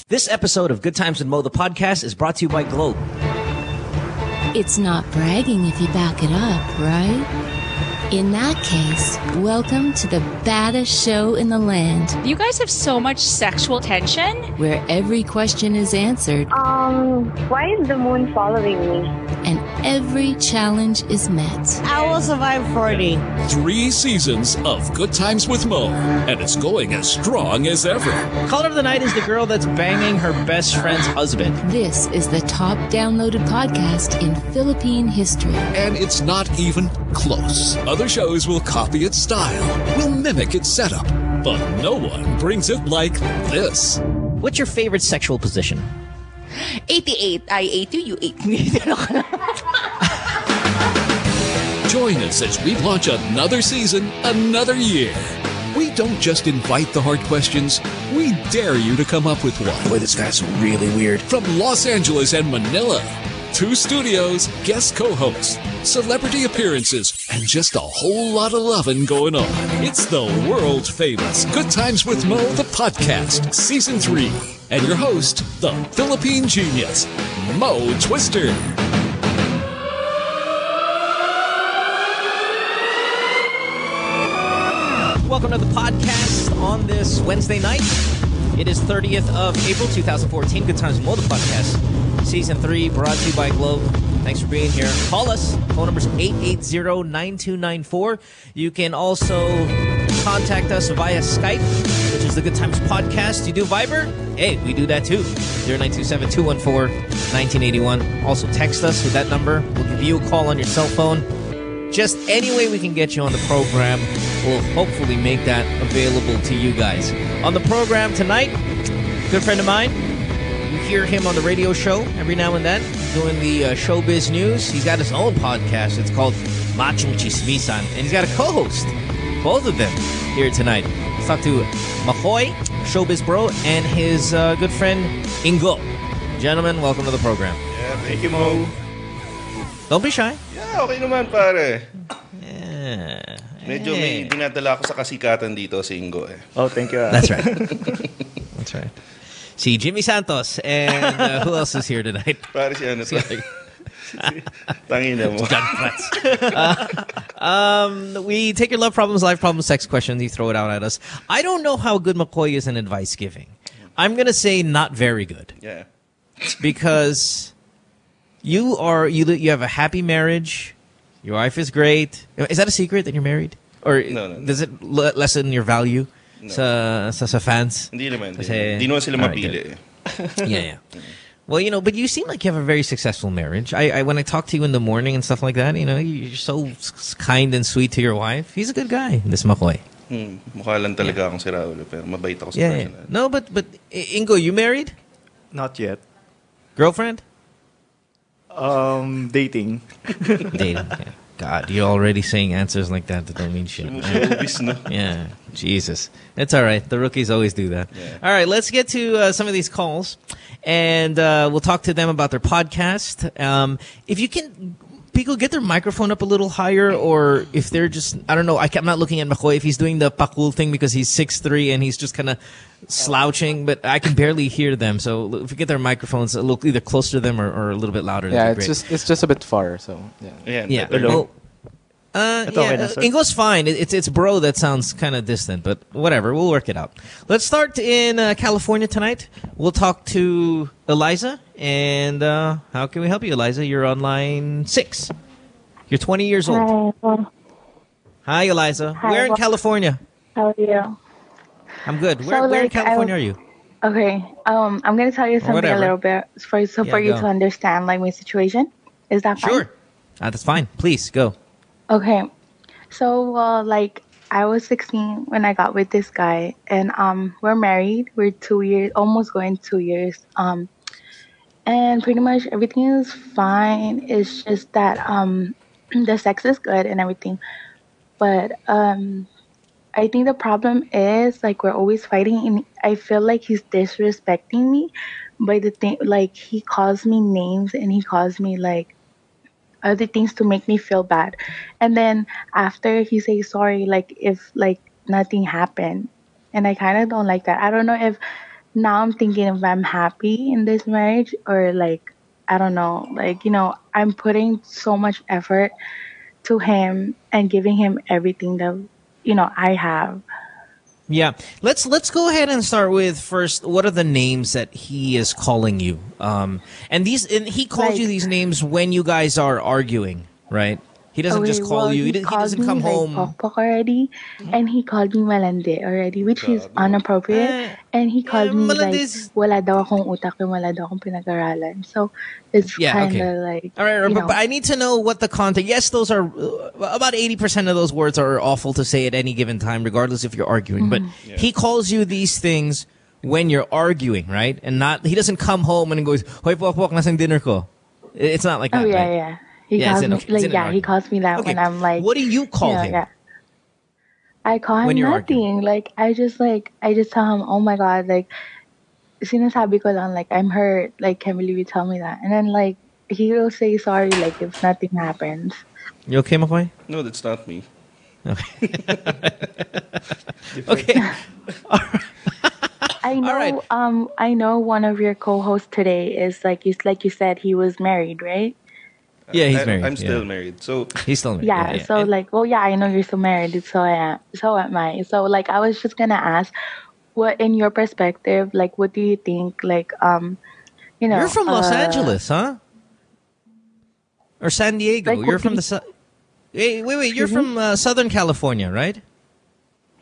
This episode of Good Times with Mo, the podcast, is brought to you by Globe. It's not bragging if you back it up, right? In that case, welcome to the baddest show in the land. You guys have so much sexual tension. Where every question is answered. Why is the moon following me? And every challenge is met. I will survive 40. 3 seasons of Good Times with Mo, and it's going as strong as ever. Caller of the night is the girl that's banging her best friend's husband. This is the top downloaded podcast in Philippine history. And it's not even close. Other shows will copy its style, will mimic its setup, but no one brings it like this. What's your favorite sexual position? 88. I ate you, you ate me. Join us as we launch another season, another year. We don't just invite the hard questions, we dare you to come up with one. Boy, this guy's really weird. From Los Angeles and Manila, 2 studios, guest co-hosts, celebrity appearances, and just a whole lot of loving going on. It's the world-famous Good Times with Mo, the podcast, Season 3. And your host, the Philippine genius, Mo Twister. Welcome to the podcast on this Wednesday night. It is 30th of April, 2014. Good Times with Mo, the podcast. Season 3, brought to you by Globe. Thanks for being here. Call us. Phone number is 880-9294. You can also contact us via Skype, which is the Good Times Podcast. You do Viber? Hey, we do that too. 0927-214-1981. Also text us with that number. We'll give you a call on your cell phone. Just any way we can get you on the program, we'll hopefully make that available to you guys. On the program tonight, good friend of mine. You hear him on the radio show every now and then, doing the Showbiz news. He's got his own podcast. It's called Machong Chismisan. And he's got a co-host, both of them, here tonight. Let's talk to Makoy, Showbiz bro, and his good friend, Ingo. Gentlemen, welcome to the program. Yeah, thank you, Mo. Don't be shy. Yeah, okay naman, pare. Yeah. Medyo may dinadala ako sa kasikatan dito si Ingo eh. Oh, thank you. That's right. That's right. See Jimmy Santos, and who else is here tonight? Pare si ano to. Tangina mo. We take your love problems, life problems, sex questions, you throw it out at us. I don't know how good McCoy is in advice giving. I'm going to say not very good. Yeah. Because you have a happy marriage, your wife is great. Is that a secret that you're married? Or no. Does it lessen your value? No. Sa fans? Hindi naman. Kasi, Hindi naman sila mapili. Yeah. Well, but you seem like you have a very successful marriage. When I talk to you in the morning and stuff like that, you're so kind and sweet to your wife. He's a good guy, this Makoy. Mukha lang talaga akong si Raul, pero mabait ako sa personal. Yeah. No, but Ingo, you married? Not yet. Girlfriend? Dating. Dating, yeah. God, you're already saying answers like that don't mean shit. Showbiz, no? Yeah, Jesus. It's all right. The rookies always do that. Yeah. All right, let's get to some of these calls, and we'll talk to them about their podcast. If you can, people get their microphone up a little higher, or if they're just, I don't know, I'm not looking at Makoy if he's doing the pakul thing because he's 6'3" and he's just kind of slouching, but I can barely hear them. So if you get their microphones a little either closer to them or a little bit louder, yeah, that'd be great. it's just a bit far. So Yeah. Hello. Ingo's fine. It's bro that sounds kind of distant, but whatever. We'll work it out. Let's start in California tonight. We'll talk to Eliza. And how can we help you, Eliza? You're on line 6. You're 20 years old. Hi, Eliza. Hi, Where in California? How are you? I'm good. Where in California are you? Okay. I'm gonna tell you something a little bit for you go. to understand like my situation. Is that fine? Sure. That's fine. Please go. Okay. So I was 16 when I got with this guy, and we're married. We're 2 years, almost going 2 years. And pretty much everything is fine. It's just that the sex is good and everything, but I think the problem is like we're always fighting, and I feel like he's disrespecting me by the thing, like he calls me names and he calls me like other things to make me feel bad, and then after he says sorry, like if like nothing happened, and I kind of don't like that. I don't know if now I'm thinking if I'm happy in this marriage or like I don't know, like I'm putting so much effort to him and giving him everything that I have. Yeah, let's go ahead and start with first. What are the names that he is calling you? And he calls Like, you these names when you guys are arguing, right? He doesn't just okay, call well, you. He he called doesn't come me like home. pokpok already, and he called me malande already, which is Gago. inappropriate. And he Yeah, called me like Melodies. wala daw akong utak and wala daw akong pinag-aralan. So it's Yeah, kind okay. of like, All right, but I need to know what the context. Yes, those are about 80% of those words are awful to say at any given time, regardless if you're arguing. But he calls you these things when you're arguing, right? And he doesn't come home and goes, "Hoy pok nasang dinner ko." It's not like oh that, yeah, right? yeah. He Yeah, it's calls in- me okay, it's like in an yeah, he argument. calls me that Okay, when I'm like, what do you call him yeah. I call when him you're arguing? nothing. I just tell him, oh my god, like sinasabi ko lang, like I'm hurt, like can't believe you tell me that, and then like he will say sorry, like if nothing happens. You okay, McCoy? No, that's not me. Okay. Okay. I know. right. I know one of your co-hosts today is like you said he was married, right? Yeah, he's married. I'm still yeah. married. So He's still married. Yeah. So And- like, well, yeah, I know you're still married. So I am. So am I. So like, I was just gonna ask, what in your perspective, like, what do you think, like, you're from Los Angeles, huh? Or San Diego? Like, You're from the. Hey, wait. You're from Southern California, right?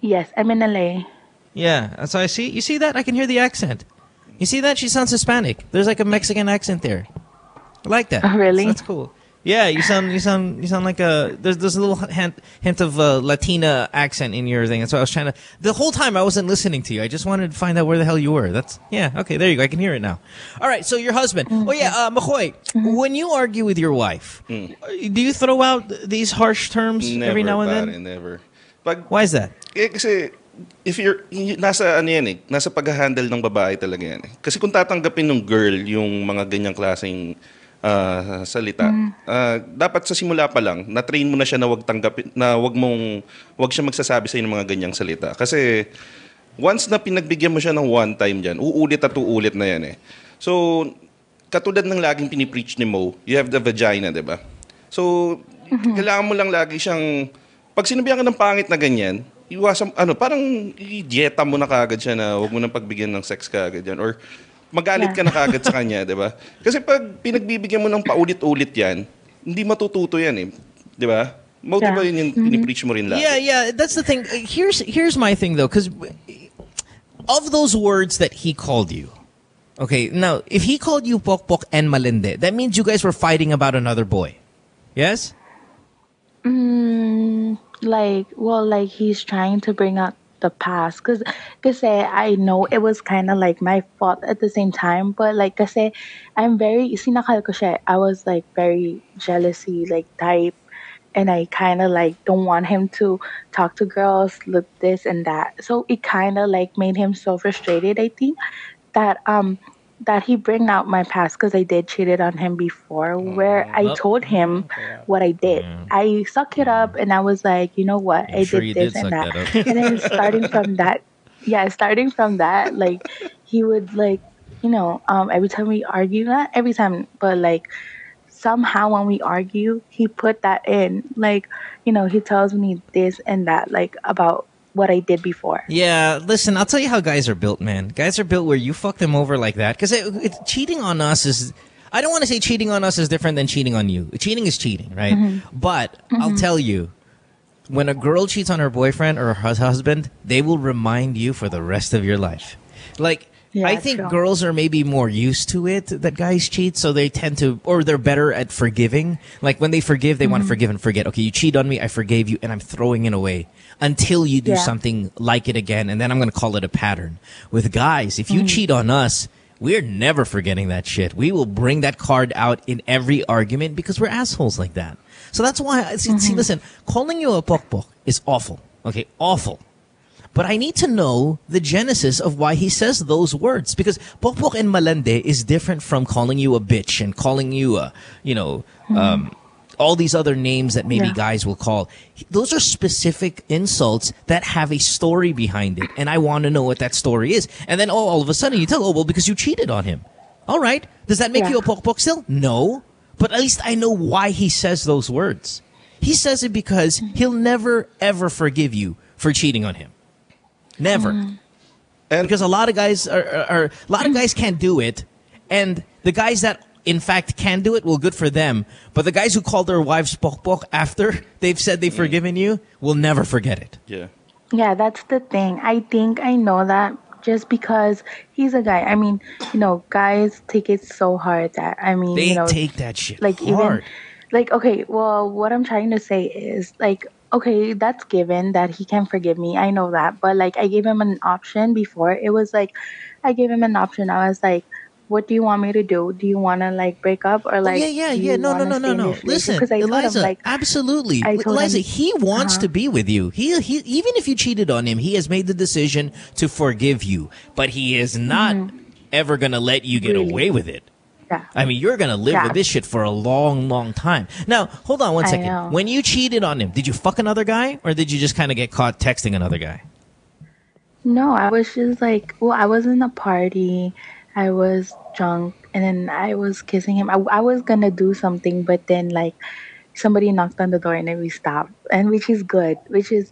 Yes, I'm in LA. Yeah. So I see. You see that? I can hear the accent. You see that? She sounds Hispanic. There's like a Mexican accent there. I like that. Oh, really? So that's cool. Yeah, you sound like a there's a little hint of Latina accent in your thing. That's why I was trying to. The whole time I wasn't listening to you. I just wanted to find out where the hell you were. That's okay. There you go. I can hear it now. All right. So your husband. Oh yeah, McCoy. When you argue with your wife, do you throw out these harsh terms never, every now and pare, then? never. Pag, Why is that? kasi if nasa ano yan nasa pag-handle ng babae talaga yan. Kasi kung tatanggapin ng girl yung mga ganyang klaseng salita. Dapat sa simula pa lang, na-train mo na siya na wag tanggapin, na wag siya magsasabi sa ng mga ganyang salita. Kasi once na pinagbigyan mo siya ng one time diyan, uulit at uulit na yan eh. So katulad ng laging pinipreach ni Mo, you have the vagina, 'di ba? So kailangan mo lang lagi siyang pag sinabihan ka ng pangit na ganyan, iwasan parang i-dieta mo na kaagad siya na wag mo nang pagbigyan ng sex kaagad yan or magalit ka na kagad sa kanya, di ba? Kasi pag pinagbibigyan mo ng paulit-ulit yan, hindi matututo yan eh. Di ba? Di ba yun yung pinipreach mo rin lagi? Yeah. That's the thing. Here's my thing though, because of those words that he called you, okay, now if he called you pokpok and malinde, that means you guys were fighting about another boy. Yes? Like he's trying to bring up the past because I know it was kind of like my fault at the same time, but like kasi I'm very sinakal ko siya. I was like very jealousy like type, and I kind of like don't want him to talk to girls, look this and that. So it kind of like made him so frustrated, I think, that he bring out my past because I did cheated on him before where I told him what I did. I suck it up and I was like, you know what, I sure did you this did and suck that. that up. And then starting from that, like he would like, every time we argue, not every time, but like somehow when we argue, he put that in. Like, he tells me this and that, like about what I did before. Yeah, listen, I'll tell you how guys are built, man. Guys are built where you fuck them over like that. Because cheating on us is... I don't want to say cheating on us is different than cheating on you. Cheating is cheating, right? But I'll tell you, when a girl cheats on her boyfriend or her husband, they will remind you for the rest of your life. Like... Yeah, I think true. girls are maybe more used to it that guys cheat, so they tend to, or they're better at forgiving. Like when they forgive, they want to forgive and forget. Okay, you cheat on me, I forgave you, and I'm throwing it away until you do something like it again, and then I'm going to call it a pattern. With guys, if you cheat on us, we're never forgetting that shit. We will bring that card out in every argument because we're assholes like that. So that's why, see, listen, calling you a pokpok is awful. Okay, awful. But I need to know the genesis of why he says those words. Because pokpok and malande is different from calling you a bitch and calling you a, all these other names that maybe guys will call. Those are specific insults that have a story behind it, and I want to know what that story is. And then all of a sudden you tell, well, because you cheated on him. All right. Does that make you a pokpok still? No. But at least I know why he says those words. He says it because he'll never, ever forgive you for cheating on him. Never. And because a lot of guys can't do it, and the guys that in fact can do it, well, good for them. But the guys who call their wives pokpok after they've said they've forgiven you will never forget it. Yeah. Yeah, that's the thing. I think I know that just because he's a guy. I mean, guys take it so hard that, they take that shit like hard. Okay, well, what I'm trying to say is, okay, that's given that he can forgive me. I know that. But, I gave him an option before. It was I gave him an option. I was like, what do you want me to do? Do you want to, break up? Or, No. Listen, Eliza, absolutely. Eliza, he wants to be with you. He even if you cheated on him, he has made the decision to forgive you. But he is not ever going to let you get away with it. Yeah. I mean, you're going to live with this shit for a long, long time. Now, hold on one second. When you cheated on him, did you fuck another guy? Or did you just kind of get caught texting another guy? No, I was just I was in a party. I was drunk. And then I was kissing him. I was going to do something. But then, somebody knocked on the door and then we stopped. And which is good.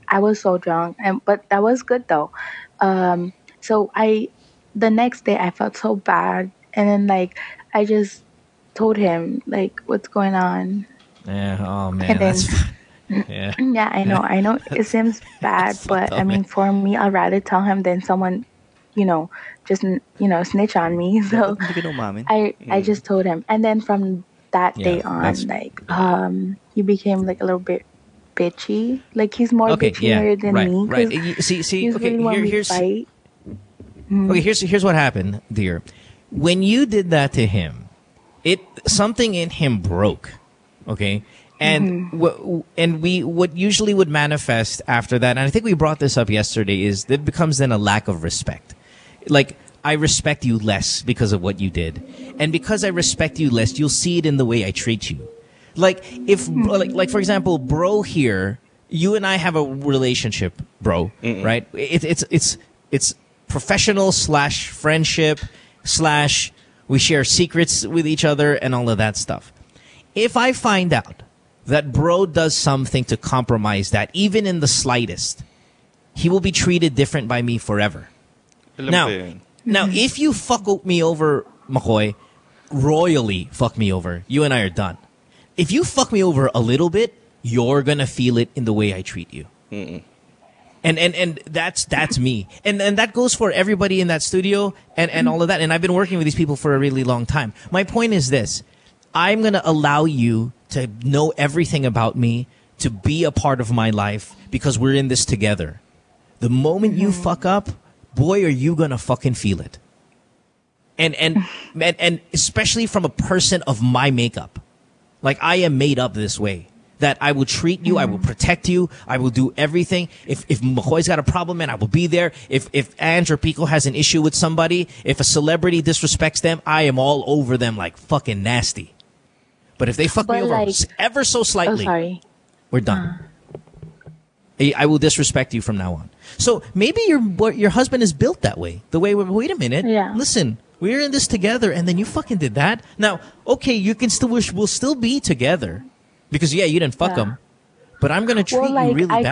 I was so drunk. But that was good, though. So the next day, I felt so bad. And then, I just told him, what's going on. Yeah, oh, man, and then, that's yeah. Yeah, I know. It seems bad, but, for me, I'd rather tell him than someone, just, snitch on me. So I just told him. And then from that day on, he became, a little bit bitchy. He's more bitchier than me. Right. See, okay, here's... Okay, here's what happened, dear. When you did that to him, something in him broke, okay? And what usually would manifest after that, and I think we brought this up yesterday, is it becomes then a lack of respect. I respect you less because of what you did, and because I respect you less, you'll see it in the way I treat you. If for example, bro here, you and I have a relationship, bro, right? It's professional / friendship / we share secrets with each other and all of that stuff. If I find out that bro does something to compromise that, even in the slightest, he will be treated different by me forever. Now, if you fuck me over, McCoy, royally fuck me over, you and I are done. If you fuck me over a little bit, you're going to feel it in the way I treat you. And that's me. And that goes for everybody in that studio and all of that. And I've been working with these people for a really long time. My point is this. I'm going to allow you to know everything about me, to be a part of my life, because we're in this together. The moment you fuck up, boy, are you going to fucking feel it. And especially from a person of my makeup. I am made up this way. That I will treat you, I will protect you, I will do everything. If McCoy's got a problem, and I will be there. If Ange or Pico has an issue with somebody, if a celebrity disrespects them, I am all over them like fucking nasty. But if they fuck me over ever so slightly, we're done. I will disrespect you from now on. So maybe your husband is built that way. The way, wait a minute, listen, we're in this together, and then you fucking did that. Now, okay, you can still we'll still be together. Because you didn't fuck him, but I'm gonna treat you really bad.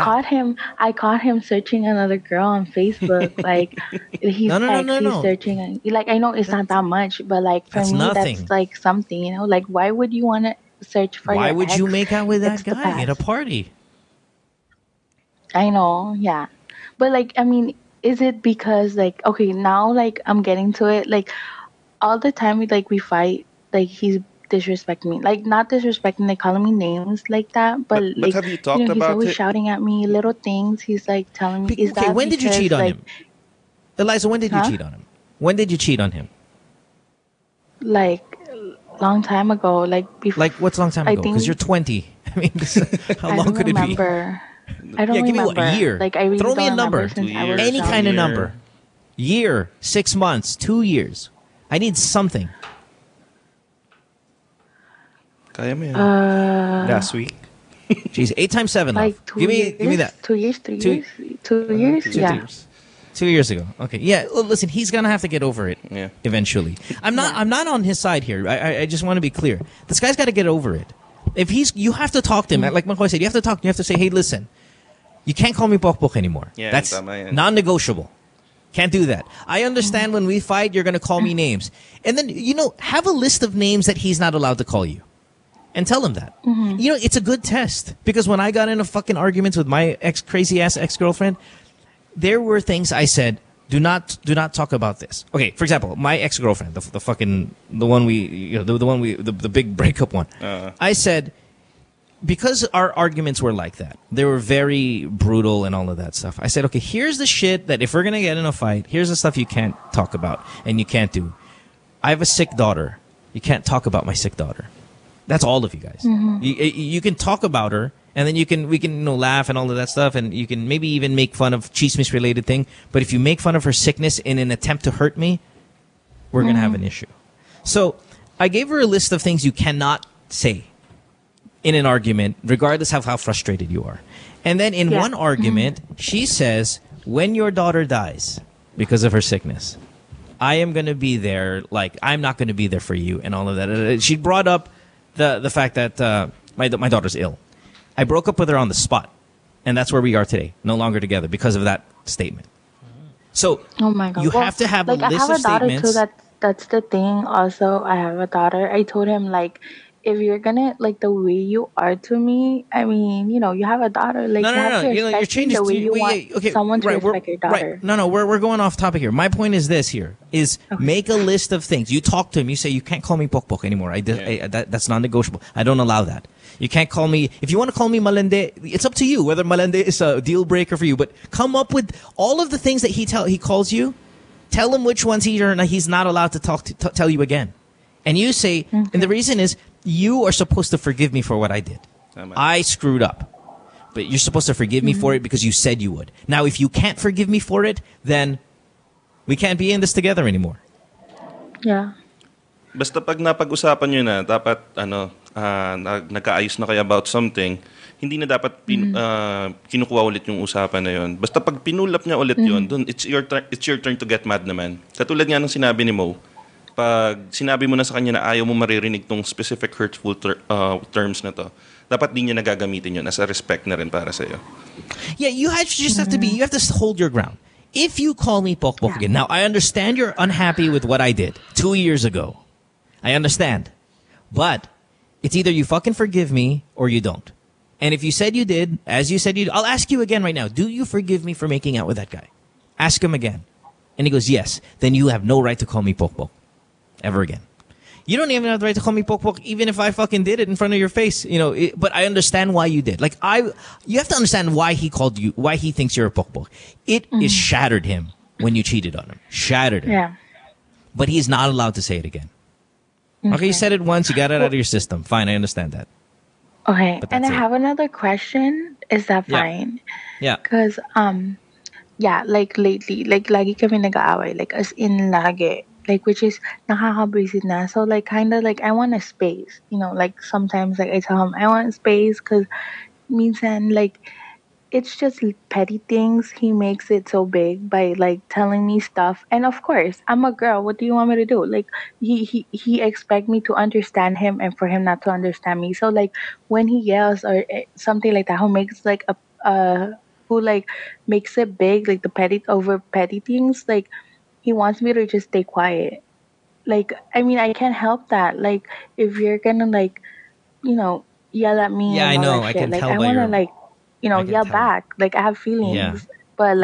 I caught him searching another girl on Facebook. He's he's searching. I know it's not that much, but for that's me, nothing. that's something. Why would you want to search for? Why your would ex? you make out with that guy at a party? I know, yeah, but is it because okay, now I'm getting to it. All the time we fight. He's disrespecting me, not disrespecting, calling me names like that, but have you talked he's about always it? shouting at me little things. He's telling me, is that when did you cheat on him? Eliza, when did you cheat on him? When did you cheat on him? Long time ago, before. What's long time ago? Because you're 20. I mean, how long could it be? I don't remember. Give me a year. I really Throw me a number. Any kind of number. Year, 6 months, 2 years. I need something. Kaya mo yan. Last week. Jeez, 8 times 7. Like love. Give me that. 2 years, 3 years, 2 years. Yeah. 2 years ago. Okay. Yeah. Well, listen, he's gonna have to get over it. Yeah. Eventually. I'm not on his side here. I just want to be clear. This guy's got to get over it. If you have to talk to him. Like McCoy said, you have to talk. You have to say, hey, listen, you can't call me pokpok anymore. Yeah, that's non-negotiable. Can't do that. I understand when we fight, you're gonna call me names, and then have a list of names that he's not allowed to call you. And tell him that. It's a good test. Because when I got into fucking arguments with my crazy-ass ex-girlfriend, there were things I said, do not talk about this. Okay, for example, my ex-girlfriend, the big breakup one. I said, because our arguments were like that, they were very brutal and all of that stuff. I said, okay, here's the shit that if we're going to get in a fight, here's the stuff you can't talk about and you can't do. I have a sick daughter. You can't talk about my sick daughter. That's all of you guys. You can talk about her, and then we can laugh and all of that stuff, and you can maybe even make fun of chismis related thing. But if you make fun of her sickness in an attempt to hurt me, we're gonna have an issue. So I gave her a list of things you cannot say in an argument, regardless of how frustrated you are. And then in one argument, she says, "When your daughter dies because of her sickness, I am gonna be there. Like I'm not gonna be there for you," and all of that. She brought up the fact that my daughter's ill. I broke up with her on the spot, and that's where we are today, no longer together because of that statement. So, oh my God. You have to have a list of statements. I have a daughter too. That's the thing. Also, I have a daughter. I told him if you're gonna the way you are to me, I mean, you have a daughter. No. You're changing the way you want someone to respect your daughter. Right. No, we're going off topic here. My point is this: make a list of things. You talk to him. You say you can't call me pokpok anymore. That's non-negotiable. I don't allow that. You can't call me. If you want to call me malende, it's up to you whether malende is a deal breaker for you. But come up with all of the things that he calls you. Tell him which ones he's not allowed to tell you again. And you say, and the reason is, you are supposed to forgive me for what I did. I screwed up. But you're supposed to forgive me for it because you said you would. Now, if you can't forgive me for it, then we can't be in this together anymore. Yeah. Basta pag napag-usapan nyo na, dapat, nagkaayos na kayo about something, hindi na dapat kinukuha ulit yung usapan na yun. Basta pag pinulap niya ulit yun, dun, it's your turn to get mad naman. Katulad nga ng sinabi ni Mo, pag sinabi mo na sa kanya na ayaw mo maririnig tong specific hurtful terms na to, dapat di niya nagagamitin yun as a respect na rin para sa'yo. Yeah, you have to hold your ground. If you call me pokpok again, now I understand you're unhappy with what I did 2 years ago. I understand. But it's either you fucking forgive me or you don't. And if you said you did, as you said you did, I'll ask you again right now, do you forgive me for making out with that guy? Ask him again. And he goes, yes. Then you have no right to call me pokpok. Ever again. You don't even have the right to call me pokpok even if I fucking did it in front of your face. But I understand why you did. You have to understand why he called you, why he thinks you're a pokpok. It is shattered him when you cheated on him. Shattered him. Yeah. But he's not allowed to say it again. Okay, you said it once, you got it out of your system. Fine, I understand that. Okay, and I have another question. Is that fine? Yeah. Because, lately, lagi kami nag-aaway, as in lagi. Which is nakaka-visit na. So, kind of, I want a space. Sometimes, I tell him, I want space because minsan, it's just petty things. He makes it so big by telling me stuff. And of course, I'm a girl. What do you want me to do? He expect me to understand him and for him not to understand me. So when he yells or something like that, who makes who makes it big, the petty things, he wants me to just stay quiet. I can't help that. If you're gonna yell at me, yeah, and I know. all that I shit, can tell I by wanna your... yell back. I have feelings, but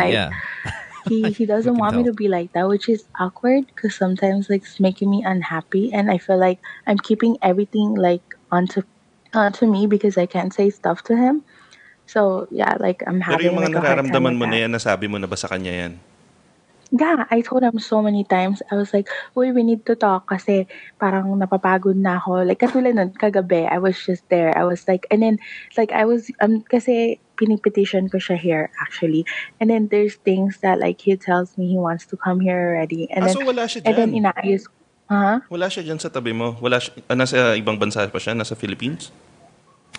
he doesn't want me to be like that, which is awkward because sometimes it's making me unhappy, and I feel like I'm keeping everything onto me because I can't say stuff to him. So yeah, I'm having. Pero yung mga a hard time nararamdaman with mo that. na yan, nasabi mo na ba sa kanya yan? Yeah, I told him so many times. I was like, "Uy, we need to talk kasi parang napapagod na ako." Katulad nun, kagabi, I was just there. I was and then, I was, kasi pinipetition ko siya here, actually. And then there's things that, he tells me he wants to come here already. And then, So wala siya and then dyan? inaayos. Huh? Wala siya dyan sa tabi mo. Wala siya, nasa ibang bansa pa siya? Nasa Philippines?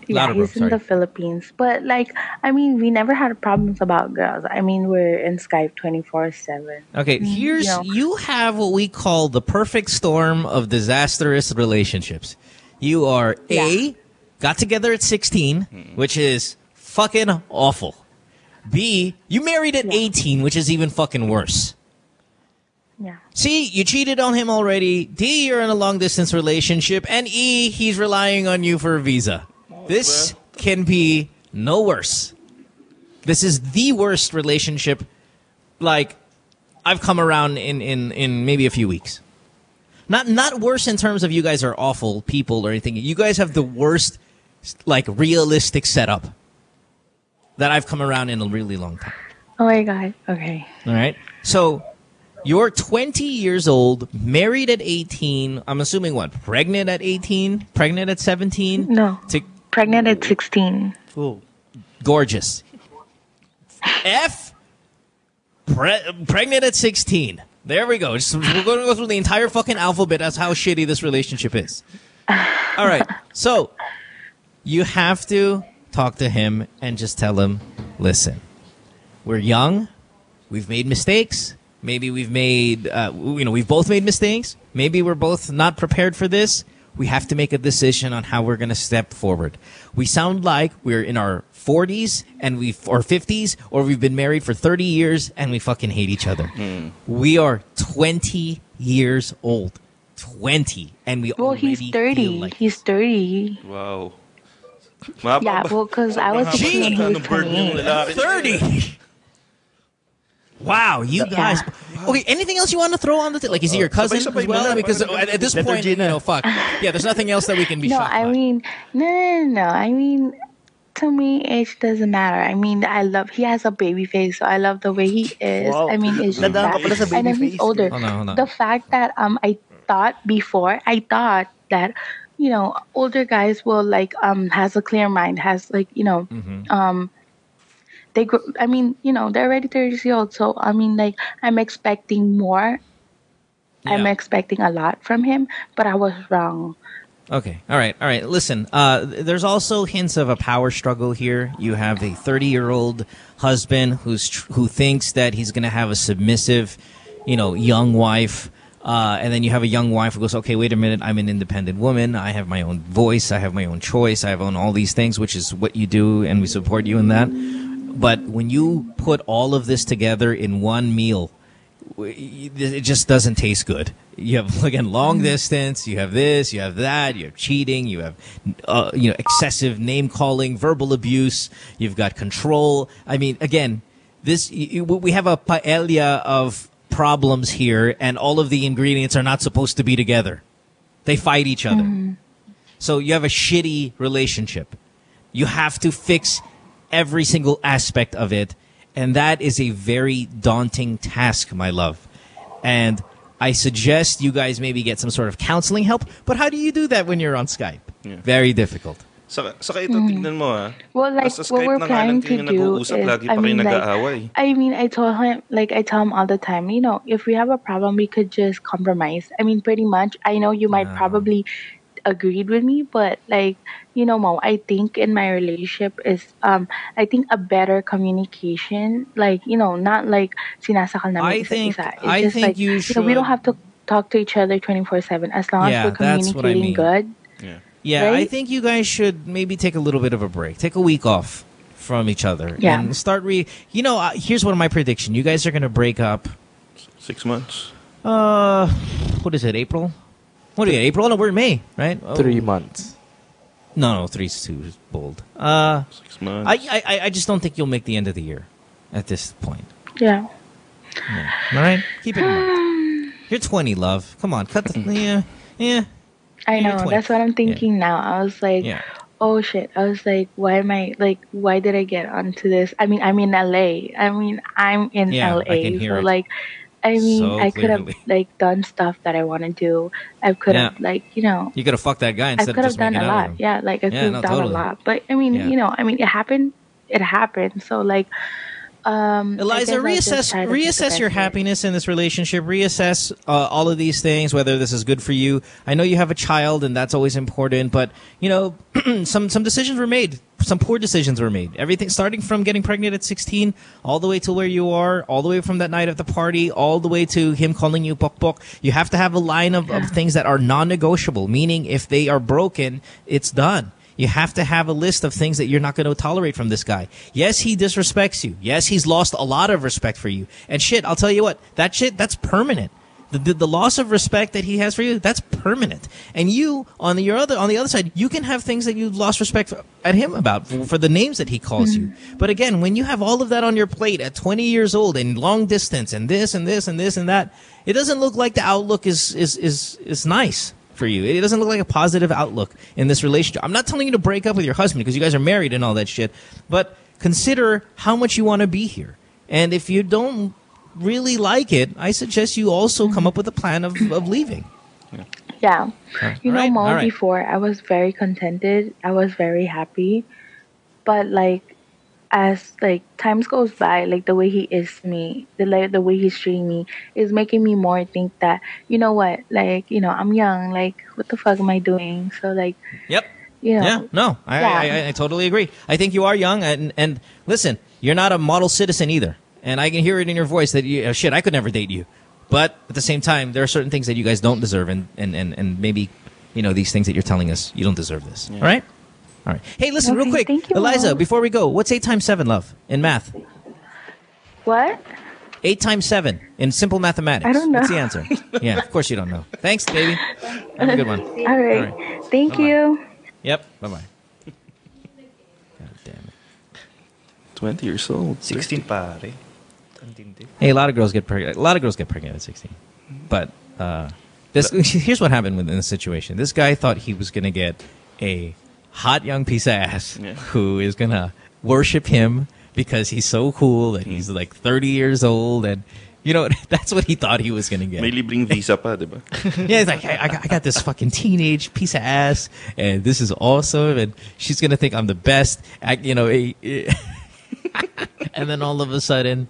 Yeah, Louder, bro. he's in the Philippines. But like, I mean, we never had problems about girls. I mean, we're in Skype 24/7. Okay, you have what we call the perfect storm of disastrous relationships. You are A, got together at 16, which is fucking awful. B, you married at 18, which is even fucking worse. Yeah. C, you cheated on him already. D, you're in a long distance relationship. And E, he's relying on you for a visa. This can be no worse. This is the worst relationship, like, I've come around in maybe a few weeks. Not worse in terms of you guys are awful people or anything. You guys have the worst, like, realistic setup that I've come around in a really long time. Oh my God. Okay. All right. So you're 20 years old, married at 18. I'm assuming what? Pregnant at 18? Pregnant at 17? No. Pregnant at 16. Ooh. Gorgeous. F. Pregnant at 16. There we go. We're going to go through the entire fucking alphabet as how shitty this relationship is. All right. So you have to talk to him and just tell him, listen, we're young. We've made mistakes. Maybe we've made, we've both made mistakes. Maybe we're both not prepared for this. We have to make a decision on how we're going to step forward. We sound like we're in our 40s and or 50s, or we've been married for 30 years and we fucking hate each other. We are 20 years old. 20. And we already he's 30. feel like He's 30. Wow. Yeah, well, because I was 16 and he was 28. 30. Wow, you guys. Okay, anything else you want to throw on the like? Is he your cousin as well? Because at this point, fuck. Yeah, there's nothing else that we can be shocked by. No, I mean, no. I mean, to me, age doesn't matter. I mean, he has a baby face, so I love the way he is. Wow. I mean, it's just that. And then he's older. Hold on. The fact that I thought that, older guys will has a clear mind, has they're already 30 years old. So, I mean, I'm expecting more. Yeah. I'm expecting a lot from him, but I was wrong. Okay. All right. Listen, there's also hints of a power struggle here. You have a 30-year-old husband who thinks that he's going to have a submissive, young wife. And then you have a young wife who goes, okay, wait a minute, I'm an independent woman. I have my own voice. I have my own choice. I have all these things, which is what you do, and we support you in that. But when you put all of this together in one meal, it just doesn't taste good. You have, again, long distance, you have this, you have that, you have cheating, you have excessive name-calling, verbal abuse, you've got control. I mean, again, we have a paella of problems here, and all of the ingredients are not supposed to be together. They fight each other. Mm-hmm. So you have a shitty relationship. You have to fix every single aspect of it, and that is a very daunting task, my love. And I suggest you guys maybe get some sort of counseling help, but how do you do that when you're on Skype? Yeah. Very difficult. Saka ito, tignan mo Well, what we're planning to do is, I tell him all the time, if we have a problem, we could just compromise. I mean, pretty much. I know you might probably agreed with me, but Mom, I think in my relationship is I think a better communication, not sinasakal namin isa-isa. It's I think you should. We don't have to talk to each other 24/7 as long as we're communicating good. Yeah, right? I think you guys should maybe take a little bit of a break. Take a week off from each other. Yeah. And start here's one of my prediction. You guys are going to break up 6 months. What is it, April? What are you, April? No, we're in May, right? 3 months. No, 3's too bold. 6 months. I just don't think you'll make the end of the year at this point. Yeah. All right? Keep it in mind. You're 20, love. Come on, cut the... Yeah. I know. That's what I'm thinking now. I was like, oh, shit. I was like, why did I get onto this? I mean, I'm in LA. I'm in LA. I can hear it. I could have done stuff that I want to do. I could have You could have fucked that guy instead of just making out with him. I could have done a lot. Yeah, I could have done a lot. But I mean, it happened. It happened. So I Eliza, guess I'll just try to take the reassess best your of it. happiness in this relationship. Reassess all of these things, whether this is good for you. I know you have a child, and that's always important. But you know, some decisions were made. Some poor decisions were made. Everything, starting from getting pregnant at 16, all the way to where you are, all the way from that night at the party, all the way to him calling you pok pok. You have to have a line of things that are non-negotiable. Meaning, if they are broken, it's done. You have to have a list of things that you're not going to tolerate from this guy. Yes, he disrespects you. Yes, he's lost a lot of respect for you. And shit, I'll tell you what, that shit, that's permanent. The loss of respect that he has for you, that's permanent. And you, on the other side, you can have things that you've lost respect at him about for the names that he calls you. But again, when you have all of that on your plate at 20 years old and long distance and this and this and this and that, it doesn't look like the outlook is nice for you. It doesn't look like a positive outlook in this relationship. I'm not telling you to break up with your husband because you guys are married and all that shit, but consider how much you want to be here. And if you don't really like it, I suggest you also come up with a plan of leaving. Yeah. You know, Alright, Mo, alright. before I was very contented. I was very happy. But like as like times goes by, like the way he is to me, the way he's treating me is making me more think that, you know what, like, you know, I'm young, like what the fuck am I doing? So like, Yep. you know, Yeah, no, I totally agree. I think you are young, and listen, you're not a model citizen either. And I can hear it in your voice that you, shit, I could never date you. But at the same time, there are certain things that you guys don't deserve, and maybe, you know, these things that you're telling us, you don't deserve this. All right? All right. Hey, listen, real Okay, quick, thank you, Eliza, Mom. before we go, what's 8 times 7, love, in math? what? 8 times 7 in simple mathematics. I don't know. What's the answer? Yeah, of course you don't know. Thanks, baby. Have a good one. All right. All right. Thank Bye-bye. you. Yep. Bye-bye. God damn it. 20 years old. 16 pare. Hey, a lot of girls get pregnant. A lot of girls get pregnant at 16. But here's what happened in this situation. This guy thought he was gonna get a hot young piece of ass who is gonna worship him because he's so cool that he's like 30 years old, and you know that's what he thought he was gonna get. May libreng visa pa, di ba? Yeah, he's like, hey, I got this fucking teenage piece of ass, and this is awesome, and she's gonna think I'm the best. And then all of a sudden,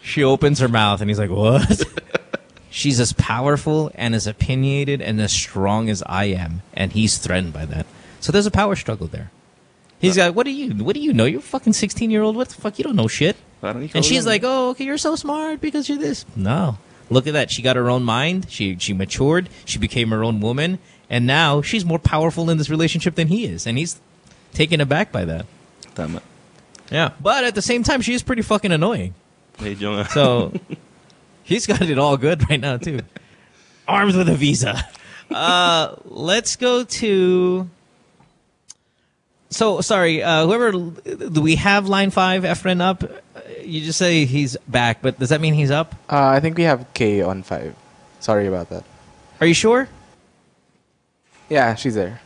she opens her mouth, and he's like, what? She's as powerful and as opinionated and as strong as I am, and he's threatened by that. So there's a power struggle there. He's like, what do you know? You're a fucking 16-year-old. What the fuck? You don't know shit. Parang ikaw And she's lang. like, oh, okay, you're so smart because you're this. No. Look at that. She got her own mind. She matured. She became her own woman. And now she's more powerful in this relationship than he is. And he's taken aback by that. Tama. Yeah. But at the same time, she is pretty fucking annoying. Medyo nga. So he's got it all good right now, too. Armed with a visa. Let's go to... So, sorry, whoever... Do we have line 5, Efren, up? You just say he's back, but does that mean he's up? I think we have Kay on 5. Sorry about that. Are you sure? Yeah, she's there.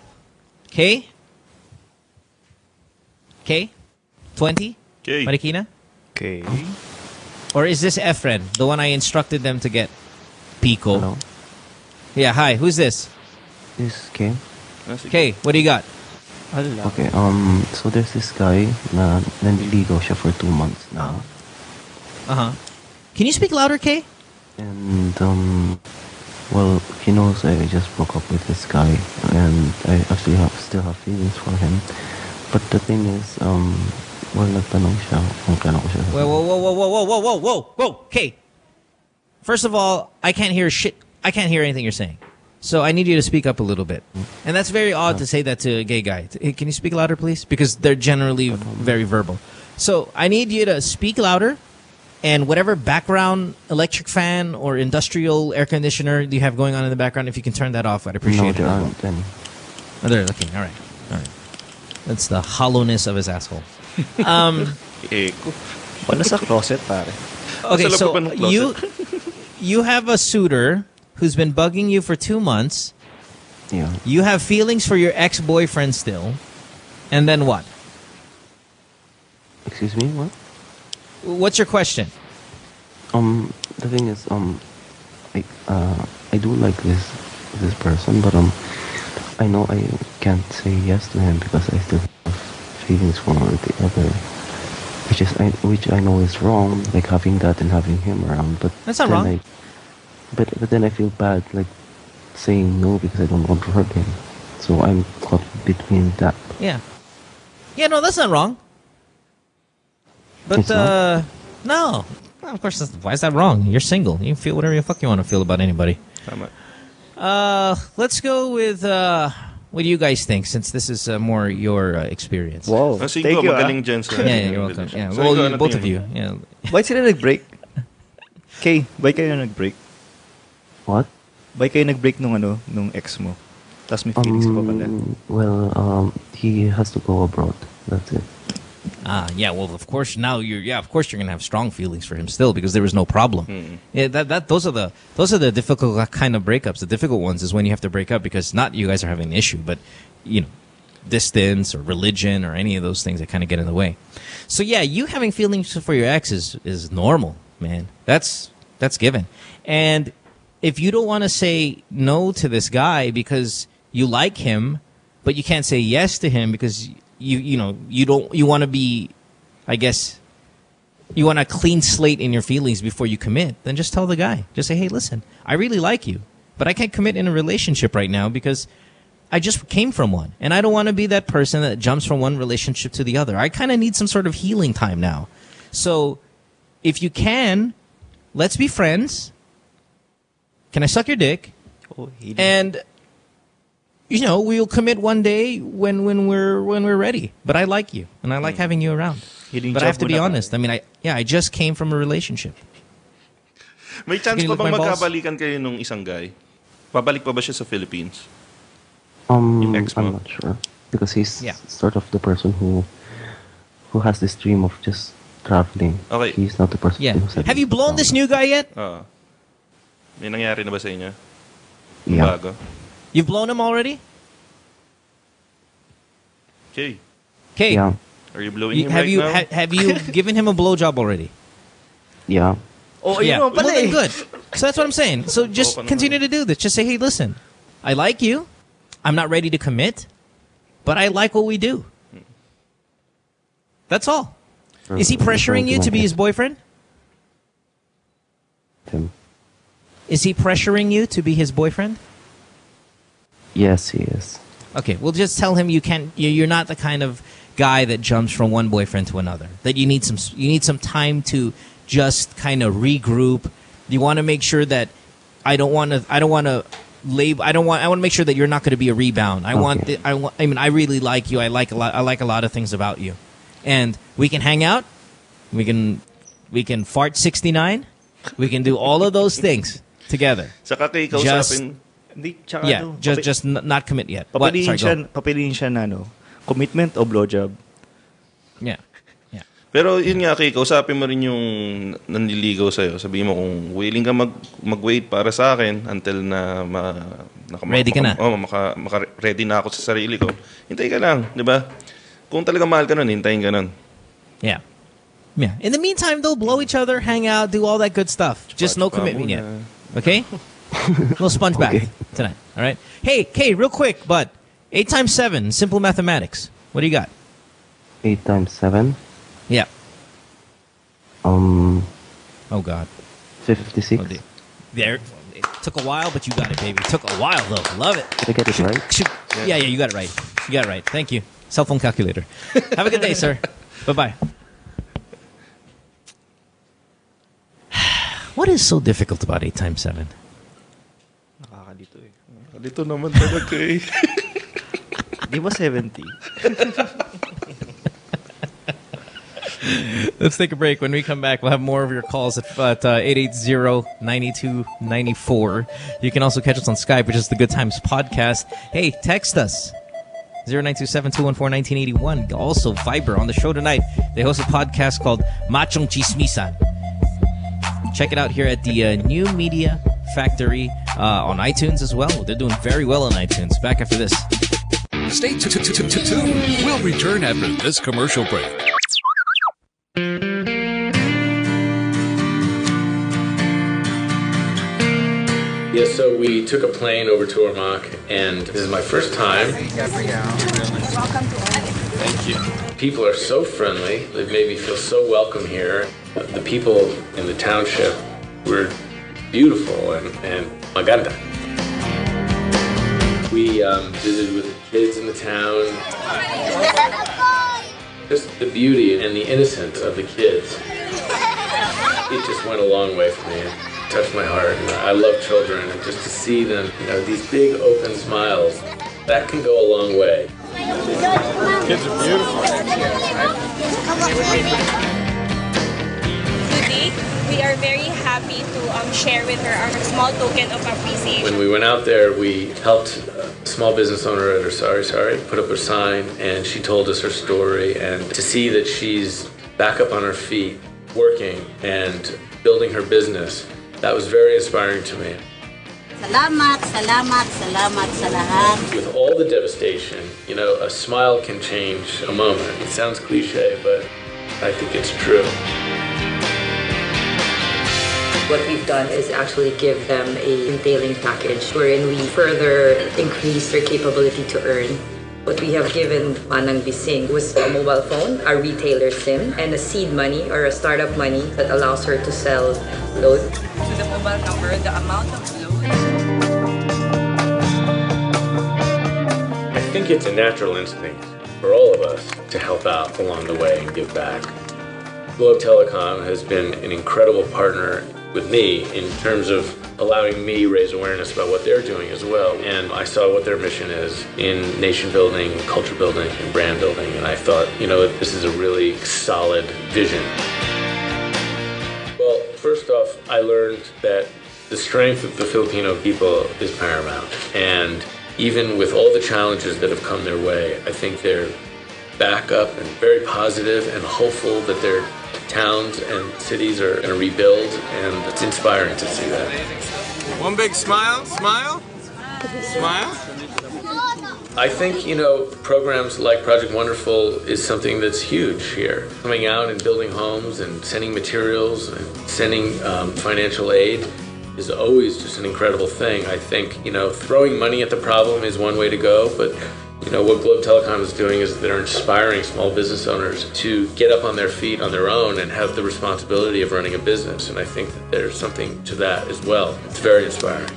K? 20? Okay. Marikina? Okay. Or is this Efren, the one I instructed them to get? Pico. Hello, Yeah, hi, who's this? this is Kim. K, what do you got? Okay, so there's this guy na nanliligaw siya for 2 months now. Uh-huh. Can you speak louder, K? And, well, he knows I just broke up with this guy, and I actually still have feelings for him. But the thing is, well, nagtanong siya kung kano ko siya. Whoa, K. First of all, I can't hear shit. I can't hear anything you're saying. So I need you to speak up a little bit. And that's very odd to say that to a gay guy. Hey, can you speak louder, please? Because they're generally very verbal. So I need you to speak louder, and whatever background electric fan or industrial air conditioner you have going on in the background, if you can turn that off, I'd No, appreciate there it. aren't any. Oh, there, okay, all right. That's the hollowness of his asshole. Eko. Wala sa closet, pare. Okay, Nasa so loob pa ng closet. you have a suitor who's been bugging you for 2 months. Yeah. You have feelings for your ex-boyfriend still. And then what? Excuse me, what? What's your question? The thing is, I do like this person, but I know I can't say yes to him because I still have feelings for the other which I know is wrong, like having that and having him around. But That's not then wrong. But then I feel bad, like saying no because I don't want to hurt him. So I'm caught between that. Yeah. Yeah, no, that's not wrong. But, It's not? no. Well, of course, why is that wrong? You're single. You can feel whatever the fuck you want to feel about anybody. Tama. Let's go with what do you guys think, since this is more your experience. Wow. Kasi Thank ko, you, magaling dyan sa... Yeah, you're welcome. Yeah, So, well, ikaw, ano both of tingin you. mo? Yeah. Why sila nag-break? Kay, why kayo nag-break? What? Why kayo nag-break nung ex mo? Tapos may feelings ka pa pala. Well, he has to go abroad. That's it. Yeah. Well, of course now of course you're gonna have strong feelings for him still because there was no problem. Yeah, those are the difficult kind of breakups. The difficult ones is when you have to break up because not you guys are having an issue, but distance or religion or any of those things that kind of get in the way. So yeah, you having feelings for your ex is normal, man. That's given. And if you don't want to say no to this guy because you like him, but you can't say yes to him because you want to be, I guess, you want a clean slate in your feelings before you commit, then just tell the guy. Just say, hey, listen, I really like you, but I can't commit in a relationship right now because I just came from one. And I don't want to be that person that jumps from one relationship to the other. I kind of need some sort of healing time now. So if you can, let's be friends. Can I suck your dick? Oh, And we'll commit one day when we're ready. But I like you, and I like having you around. But I have to be honest. I mean, I just came from a relationship. May chance Can you pa lick bang my balls? magkabalikan kayo nung isang guy? Babalik pa ba siya sa Philippines? ex mo? I'm not sure because he's Yeah. sort of the person who has this dream of just traveling. Okay. He's not the person. Yeah. who said Have you blown this new guy yet? Oo. May nangyari na ba sa inyo? Yeah. Bago? You've blown him already? Okay. Okay. Yeah. Are you blowing him Have right you now? have you given him a blowjob already? Yeah. Oh, Yeah. yun naman pala Well, then eh. good. So that's what I'm saying. So just continue to do this. Just say, hey, listen, I like you. I'm not ready to commit, but I like what we do. That's all. Is he pressuring you to be his boyfriend? Him. Is he pressuring you to be his boyfriend? Yes, he is. Okay, well, just tell him you're not the kind of guy that jumps from one boyfriend to another. That you need some time to just kind of regroup. You want to make sure that I want to make sure that you're not going to be a rebound. I mean, I really like you. I like a lot of things about you, and we can hang out. We can fart 69. We can do all of those things together. Saka kay kausapin... Hindi, tsaka Yeah, just not commit yet. What? Sorry, go. Papiliin siya na commitment o blowjob. Yeah. Yeah. Pero yun nga, kay kausapin mo rin yung nanliligaw sa'yo. Sabihin mo kung willing ka mag-wait para sa akin until na ready ka na. ready na ako sa sarili ko. Hintay ka lang, di ba? Kung talaga mahal ka nun, hintayin ka nun. Yeah. Yeah. In the meantime, they'll blow each other, hang out, do all that good stuff. Just no commitment yet. Okay? Little sponge bath tonight. All right? Hey, real quick, bud. 8 times 7, simple mathematics. What do you got? 8 times 7. Yeah. Oh God. 56. Oh, there. It took a while, but you got it, baby. It took a while, though. Love it. Did I get it right? Yeah, you got it right. You got it right. Thank you. Cell phone calculator. Have a good day, sir. Bye-bye. What is so difficult about 8 times 7? Nakakalito eh. Dito naman talaga eh. Di ba 70? Let's take a break. When we come back, we'll have more of your calls at 880-9294. You can also catch us on Skype, which is the Good Times Podcast. Hey, text us. 0927-214-1981. Also, Viber on the show tonight. They host a podcast called Machong Chismisan. Check it out here at the New Media Factory on iTunes as well. They're doing very well on iTunes. Back after this. Stay tuned. We'll return after this commercial break. Yes, so we took a plane over to Ormoc, and this is my first time. Thank you. People are so friendly. They've made me feel so welcome here. The people in the township were beautiful and maganda. We visited with the kids in the town. Just the beauty and the innocence of the kids. It just went a long way for me. It touched my heart. And I love children, and just to see them, these big open smiles, that can go a long way. Kids are beautiful. Today, we are very happy to share with her our small token of appreciation. When we went out there, we helped a small business owner at her Sorry put up a sign, and she told us her story. And to see that she's back up on her feet, working and building her business, that was very inspiring to me. Salamat, salamat, salamat sa lahat. With all the devastation, a smile can change a moment. It sounds cliche, but I think it's true. What we've done is actually give them a entailing package wherein we further increase their capability to earn. What we have given Manang Bising was a mobile phone, a retailer SIM, and a seed money or a startup money that allows her to sell load. To the mobile number, the amount of load. I think it's a natural instinct for all of us to help out along the way and give back. Globe Telecom has been an incredible partner with me in terms of allowing me raise awareness about what they're doing as well. And I saw what their mission is in nation building, culture building, and brand building. And I thought, this is a really solid vision. Well, first off, I learned that the strength of the Filipino people is paramount. And even with all the challenges that have come their way, I think they're back up and very positive and hopeful that their towns and cities are going to rebuild, and it's inspiring to see that. One big smile, smile, smile. I think, programs like Project Wonderful is something that's huge here. Coming out and building homes and sending materials and sending financial aid is always just an incredible thing. I think, throwing money at the problem is one way to go, but what Globe Telecom is doing is they're inspiring small business owners to get up on their feet on their own and have the responsibility of running a business. And I think that there's something to that as well. It's very inspiring.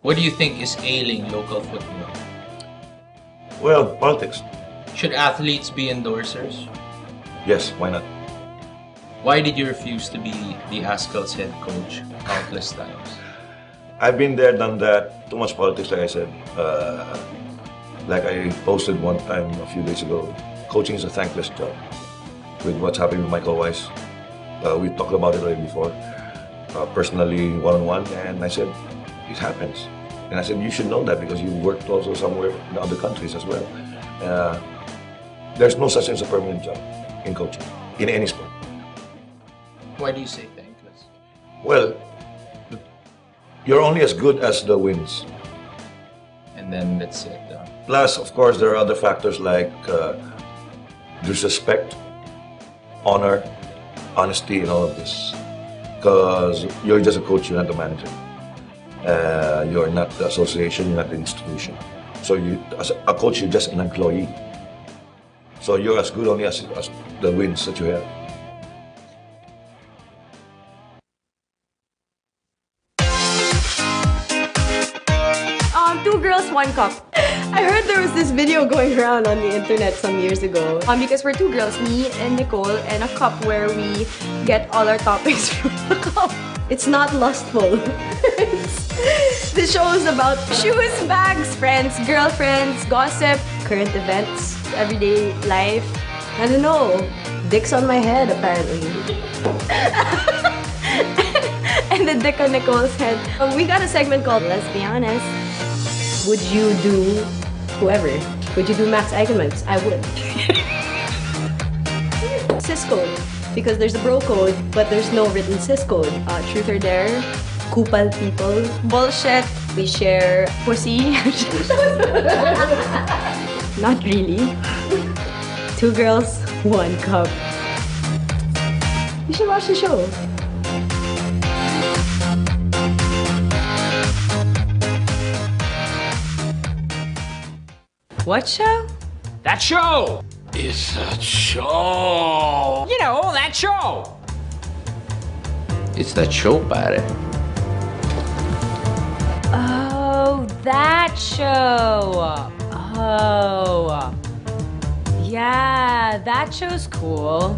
What do you think is ailing local football? Well, politics. Should athletes be endorsers? Yes, why not? Why did you refuse to be the Haskell's head coach countless times? I've been there, done that. Too much politics, like I said. Like I posted one time a few days ago, coaching is a thankless job. With what's happening with Michael Weiss, we talked about it already before, personally, one-on-one, and I said, it happens. And I said, you should know that because you worked also somewhere in other countries as well. There's no such thing as a permanent job in coaching, in any sport. Why do you say thankless? Well, you're only as good as the wins. And then that's it. Plus, of course, there are other factors like disrespect, honor, honesty in all of this. Because you're just a coach, you're not a manager. You're not the association, you're not the institution. So you, as a coach, you're just an employee. So you're as good only as the wins that you have. Two girls, one cup. I heard there was this video going around on the internet some years ago. Because we're two girls, me and Nicole, and a cup where we get all our topics from the cup. It's not lustful. This show is about shoes, bags, friends, girlfriends, gossip, current events, everyday life. I don't know. Dick's on my head, apparently. And the dick on Nicole's head. We got a segment called Let's Be Honest. Would you do whoever? Would you do Max Eigenmans? I would. Cis code. Because there's a bro code, but there's no written cis code. Truth or dare. Kupal people. Bullshit. We share pussy. Not really. Two girls, one cup. You should watch the show. What show? That show! It's a show! You know, that show! It's that show, pare. Oh, that show! Oh. Yeah, that show's cool.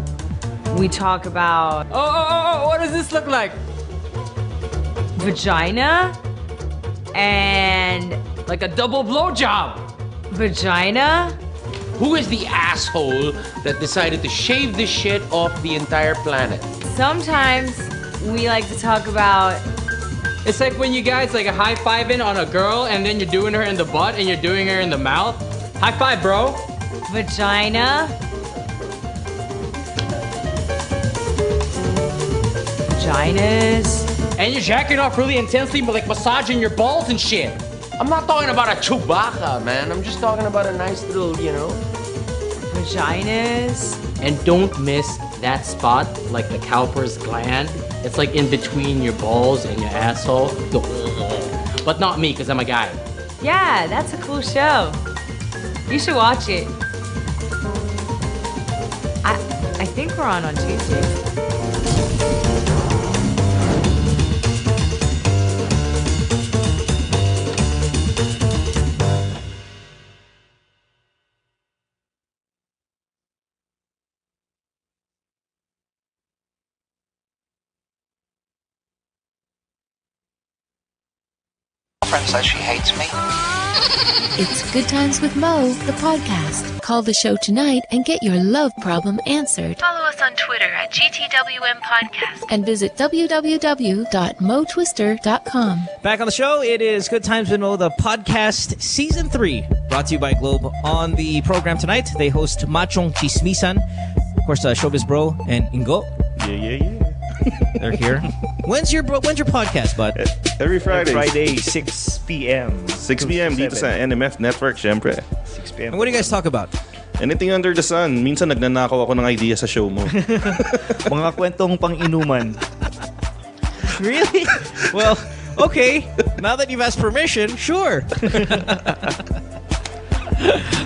We talk about... Oh, what does this look like? Vagina? And... like a double blowjob! Vagina? Who is the asshole that decided to shave this shit off the entire planet? Sometimes we like to talk about... It's like when you guys like a high-fiving on a girl and then you're doing her in the butt and you're doing her in the mouth. High five, bro. Vagina? Vaginas? And you're jacking off really intensely, but like massaging your balls and shit. I'm not talking about a Chewbacca, man. I'm just talking about a nice little, you know. Vaginas. And don't miss that spot, like the Cowper's gland. It's like in between your balls and your asshole. But not me, because I'm a guy. Yeah, that's a cool show. You should watch it. I think we're on Tuesday. Friend says she hates me. It's Good Times with Mo, the podcast. Call the show tonight and get your love problem answered. Follow us on Twitter at GTWM Podcast. And visit www.motwister.com. Back on the show, it is Good Times with Mo, the podcast, Season 3, brought to you by Globe. On the program tonight, they host Machong Chismisan, of course, Showbiz Bro and Ingo. Yeah. They're here. When's your podcast, bud? Every Friday. Friday, 6 p.m. 6 p.m. dito sa NMF Network, syempre. 6 p.m. And what do you guys talk about? Anything under the sun. Minsan nagnanakaw ako ng idea sa show mo. Mga kwentong pang-inuman. Really? Well, okay. Now that you've asked permission, sure.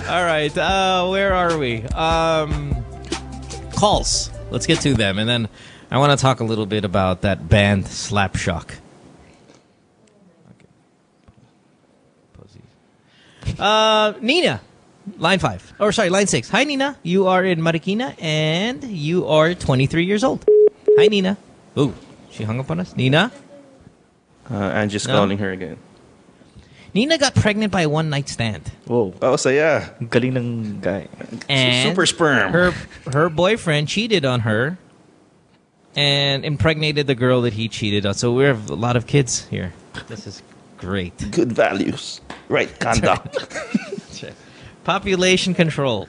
All right. Where are we? Calls. Let's get to them. And then I want to talk a little bit about that band Slapshock. Nina, line 5. Or sorry, line 6. Hi, Nina. You are in Marikina and you are 23 years old. Hi, Nina. Oh, she hung up on us. Nina? Angie's calling her again. Nina got pregnant by a one-night stand. Whoa. Oh, saya. Galing ng guy. And super sperm. Her boyfriend cheated on her and impregnated the girl that he cheated on. So we have a lot of kids here. This is great. Good values. Right conduct. Population control.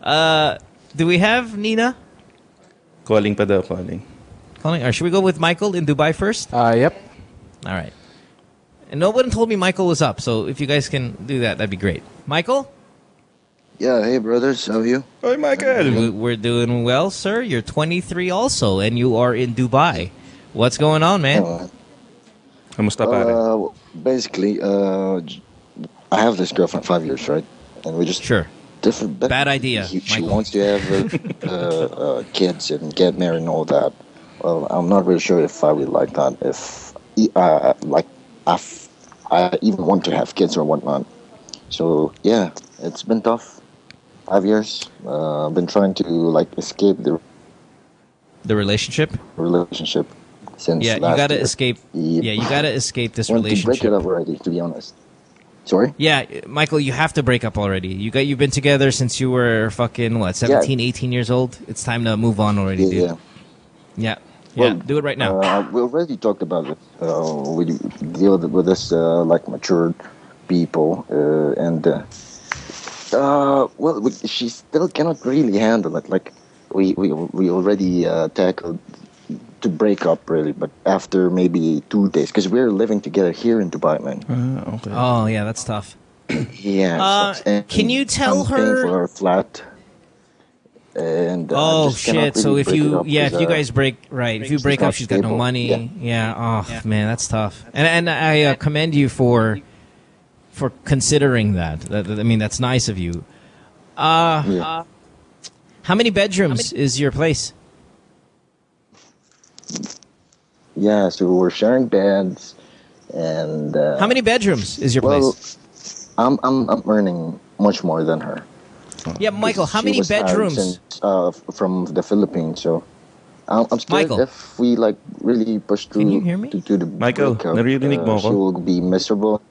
Do we have Nina? Calling pa daw, calling. Or should we go with Michael in Dubai first? Yep. All right. And no one told me Michael was up, so if you guys can do that, that'd be great. Michael? Yeah, hey brothers, how are you? Hi, Michael. We're doing well, sir. You're 23 also, and you are in Dubai. What's going on, man? Kamusta, pare? Basically, I have this girlfriend 5 years, right? And we just different. Bad idea. She wants to have kids and get married and all that. Well, I'm not really sure if I would like that. If I even want to have kids or whatnot. So yeah, it's been tough. 5 years. I've been trying to escape the relationship. Since Yeah, you last gotta year. escape. Yeah, you gotta escape this Want to break relationship. it up already, to be honest. Sorry? Yeah, Michael, you have to break up already. You've been together since you were fucking 17, 18 years old. It's time to move on already, dude. Yeah. Well, do it right now. We already talked about it. We deal with this matured people, she still cannot really handle it. Like we already tackled to break up, really, but after maybe 2 days, because we're living together here in Dubai, man. Okay. Oh, yeah, that's tough. Yeah. Can you tell I'm paying her? for her flat? And Oh just cannot shit! So really if break it you, up if 'cause, you guys break if you break not up, she's got no stable. money. Yeah. Oh man, that's tough. And I commend you for considering that. I mean, that's nice of you. How many bedrooms is your place? Yeah, so we're sharing beds, and How many bedrooms is your place? I'm earning much more than her. Yeah, Michael, how She many was hired bedrooms? since, from the Philippines, so I'm scared Michael. if we really push through. Can you hear me? to the Michael, breakup, naririnig mo she ako? will be miserable.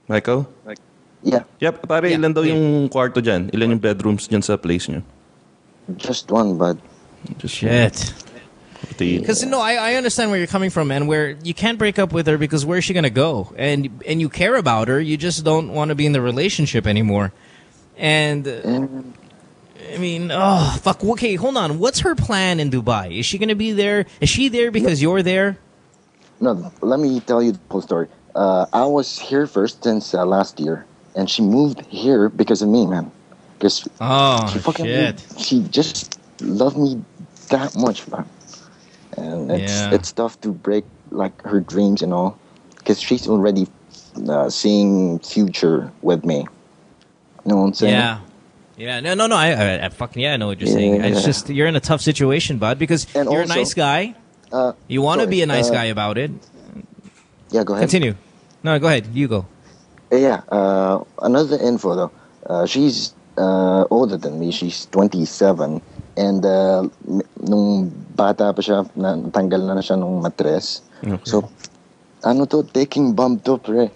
Michael? Yeah. Yep, pare, ilan daw yung kwarto dyan? Ilan yung bedrooms dyan sa place nyo? Just one, but Shit. Because I understand where you're coming from, and where you can't break up with her because where's she gonna go? And you care about her, you just don't want to be in the relationship anymore. And I mean, oh fuck. Okay, hold on. What's her plan in Dubai? Is she gonna be there? Is she there because you're there? No, let me tell you the whole story. I was here first since last year, and she moved here because of me, man. Because she fucking shit. She just loved me that much, man. And it's tough to break her dreams and all, because she's already seeing future with me. You know what I'm saying? Yeah. No. I fucking I know what you're saying. It's just you're in a tough situation, bud, because And you're also, a nice guy. You want to sorry, be a nice guy about it. Yeah, go ahead. Continue. No, go ahead. You go. Yeah. Another info though. She's older than me. She's 27, and nung bata pa siya, natanggal na siya nung matres. Okay. So, taking bomb to, pre.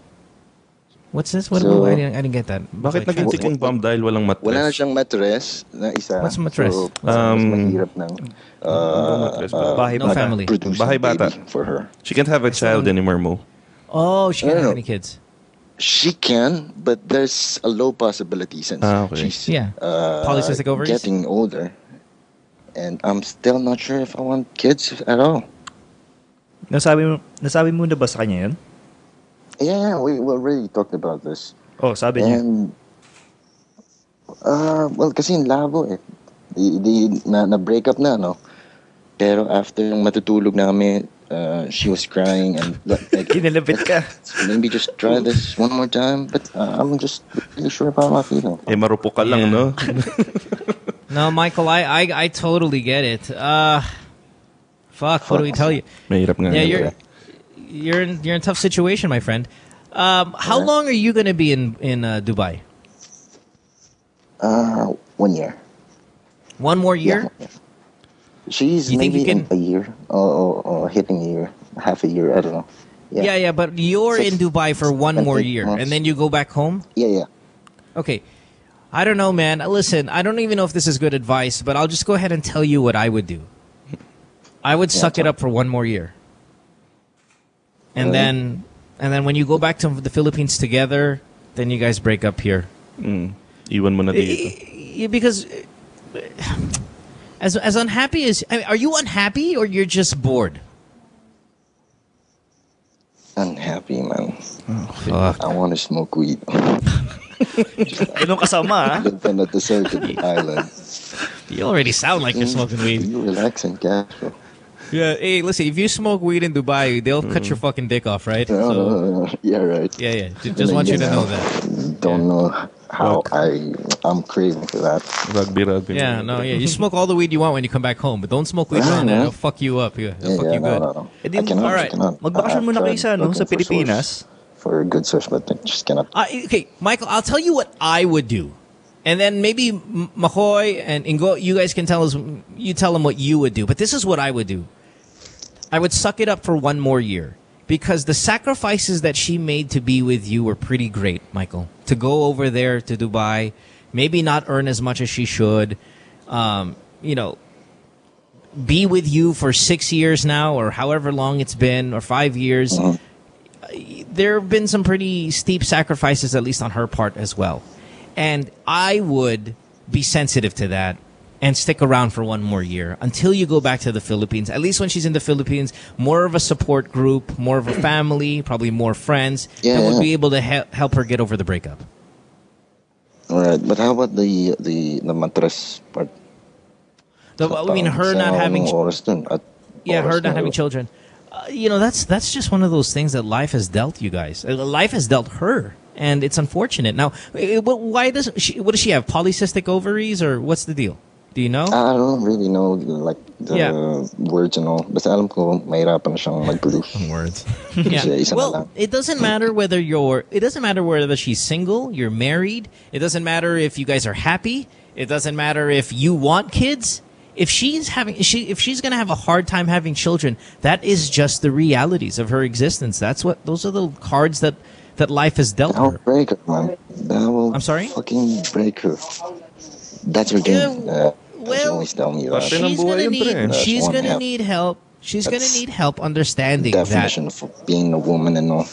What's this? What? So, I didn't get that. Bakit naging ticking bomb dahil walang matres? Wala na siyang matres na isa. What's matres? So, mas mahirap ng No family. produce a Bahay bata. baby for her. She can't have a child anymore, Mo. Oh, she can't No, have no. any kids. She can, but there's a low possibility since Okay. she's Polycystic ovaries? getting older. And I'm still not sure if I want kids at all. Nasabi mo na ba sa kanya yun? Yeah, we already talked about this. Oh, sabi niya. And, well, kasi yung labo eh. Na-break up na, no? Pero after yung matutulog namin, she was crying and Kinilapit ka. Maybe just try this one more time. But I'm just really sure about my feeling. Eh, marupok ka lang, no? No, Michael, I totally get it. Fuck, what do we tell you? Mahirap nga. Yeah, you're in a tough situation, my friend. How long are you gonna be in Dubai? 1 year. One more year? Yeah. She's You think maybe you can- in a year or hitting a year, half a year. I don't know. Yeah, but you're in Dubai for one more 8 year, months. and then you go back home? Yeah. Okay. I don't know, man. Listen, I don't even know if this is good advice, but I'll just go ahead and tell you what I would do. I would suck it up for one more year. And then when you go back to the Philippines together, then you guys break up here. Iwan mo na dito. Because as unhappy as... I mean, are you unhappy or you're just bored? Unhappy, man. Fuck. I want to smoke weed. Ganun kasama, Living at the deserted island. You already sound like you're smoking weed. You relaxing, casual. Yeah, hey, listen, if you smoke weed in Dubai, they'll cut your fucking dick off, right? No. Yeah, right. Yeah. Just want you to know that. Don't know how I'm craving for that. Rugby. Yeah, you smoke all the weed you want when you come back home, but don't smoke weed around there. It'll fuck you up. It'll fuck you good. No. Eh, di, I alright, cannot. magbakasyon muna kayo sa, sa Pilipinas. For a good source, but I just cannot. Okay, Michael, I'll tell you what I would do. And then maybe Makoy and Ingo, you guys can tell them what you would do. But this is what I would do. I would suck it up for one more year. Because the sacrifices that she made to be with you were pretty great, Michael. To go over there to Dubai, maybe not earn as much as she should, be with you for 6 years now, or however long it's been, or 5 years. There have been some pretty steep sacrifices, at least on her part as well. And I would be sensitive to that and stick around for one more year until you go back to the Philippines. At least when she's in the Philippines, more of a support group, more of a family, probably more friends that would be able to help her get over the breakup. All right, but how about the mattress part? Her not having her not having children. That's just one of those things that life has dealt you guys. Life has dealt her, and it's unfortunate. Now, why does she? What does she have? Polycystic ovaries, or what's the deal? Do you know? I don't really know, like, the words and all. Basta alam ko, mahirapan siyang mag-produce. Words. Well, it doesn't matter whether she's single, you're married. It doesn't matter if you guys are happy. It doesn't matter if you want kids. If she's gonna have a hard time having children, that is just the realities of her existence. Those are the cards that life has dealt her. That will break her, man. That will fucking break her. That's her game. She always tell me that. She's gonna need help. She's gonna need help understanding definition of being a woman and all.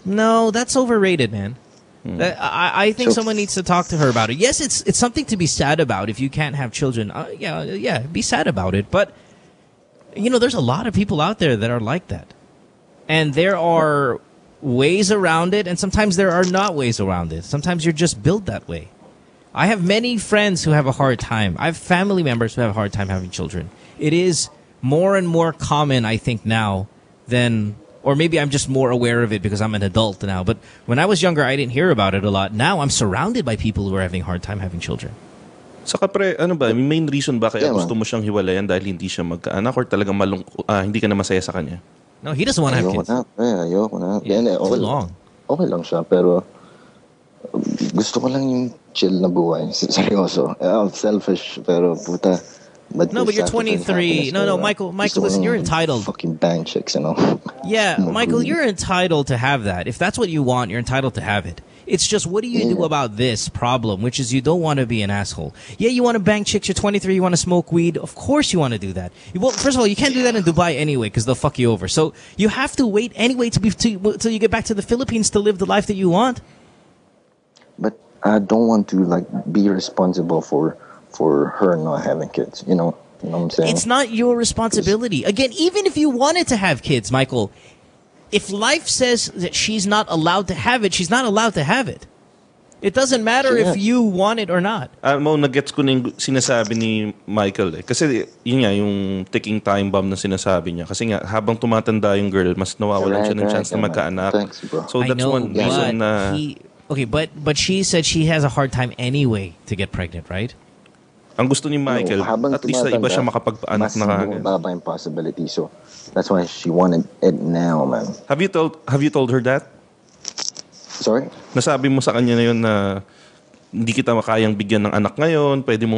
No, that's overrated, man. I think someone needs to talk to her about it. Yes, it's something to be sad about if you can't have children. Be sad about it. But there's a lot of people out there that are like that, and there are ways around it, and sometimes there are not ways around it. Sometimes you're just built that way. I have many friends who have a hard time. I have family members who have a hard time having children. It is more and more common, I think, now than... Or maybe I'm just more aware of it because I'm an adult now. But when I was younger, I didn't hear about it a lot. Now I'm surrounded by people who are having a hard time having children. Saka pre, main reason ba kaya gusto mo siyang hiwalayan dahil hindi siya magkaanak or talagang hindi ka na masaya sa kanya? No, he doesn't want to have kids. Ayoko na. Too long. Okay lang siya, pero gusto ko lang yung chill na buhay. Seryoso. I'm selfish, pero puta. But you're 23. No, Michael, listen, you're entitled. Fucking bang chicks, Yeah, Michael, you're entitled to have that. If that's what you want, you're entitled to have it. It's just, what do you do about this problem, which is you don't want to be an asshole. Yeah, you want to bang chicks, you're 23, you want to smoke weed. Of course you want to do that. Well, first of all, you can't do that in Dubai anyway because they'll fuck you over. So you have to wait anyway till you get back to the Philippines to live the life that you want. But I don't want to be responsible for her not having kids, you know what I'm saying? It's not your responsibility. Again, even if you wanted to have kids, Michael, if life says that she's not allowed to have it, she's not allowed to have it. It doesn't matter if you want it or not. Nagets ko na yung sinasabi ni Michael eh. Kasi yun nga, yung ticking time bomb na sinasabi niya. Kasi nga, habang tumatanda yung girl, mas nawawalan siya ng chance na magkaanak. Thanks, bro. So that's one reason na... Okay, but she said she has a hard time anyway to get pregnant, right? Ang gusto ni Michael, at least sa iba siya makapagpaanak na kagad. Mas yung possibility, so that's why she wanted it now, man. Have you told her that? Sorry? Nasabi mo sa kanya na yun na hindi kita makayang bigyan ng anak ngayon, pwede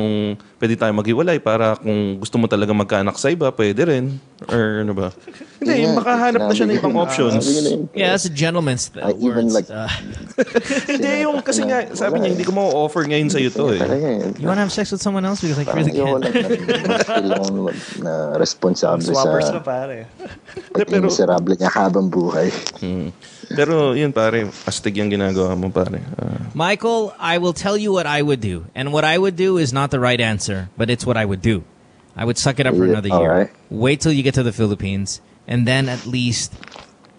tayo maghiwalay para kung gusto mo talaga magkaanak sa iba, pwede rin. Or ano ba? Hindi, makahanap na siya ng ibang options. Yeah, that's a gentleman's words. Hindi, yung kasi nga, sabi niya, hindi ko ma-offer ngayon sa'yo to eh. You wanna have sex with someone else? Because I really can't. Na responsable sa miserable niya habang buhay. Pero yun pare, astig yung ginagawa mo pare. Michael, I will tell you what I would do. And what I would do is not the right answer, but it's what I would do. I would suck it up for another year. Right. Wait till you get to the Philippines, and then at least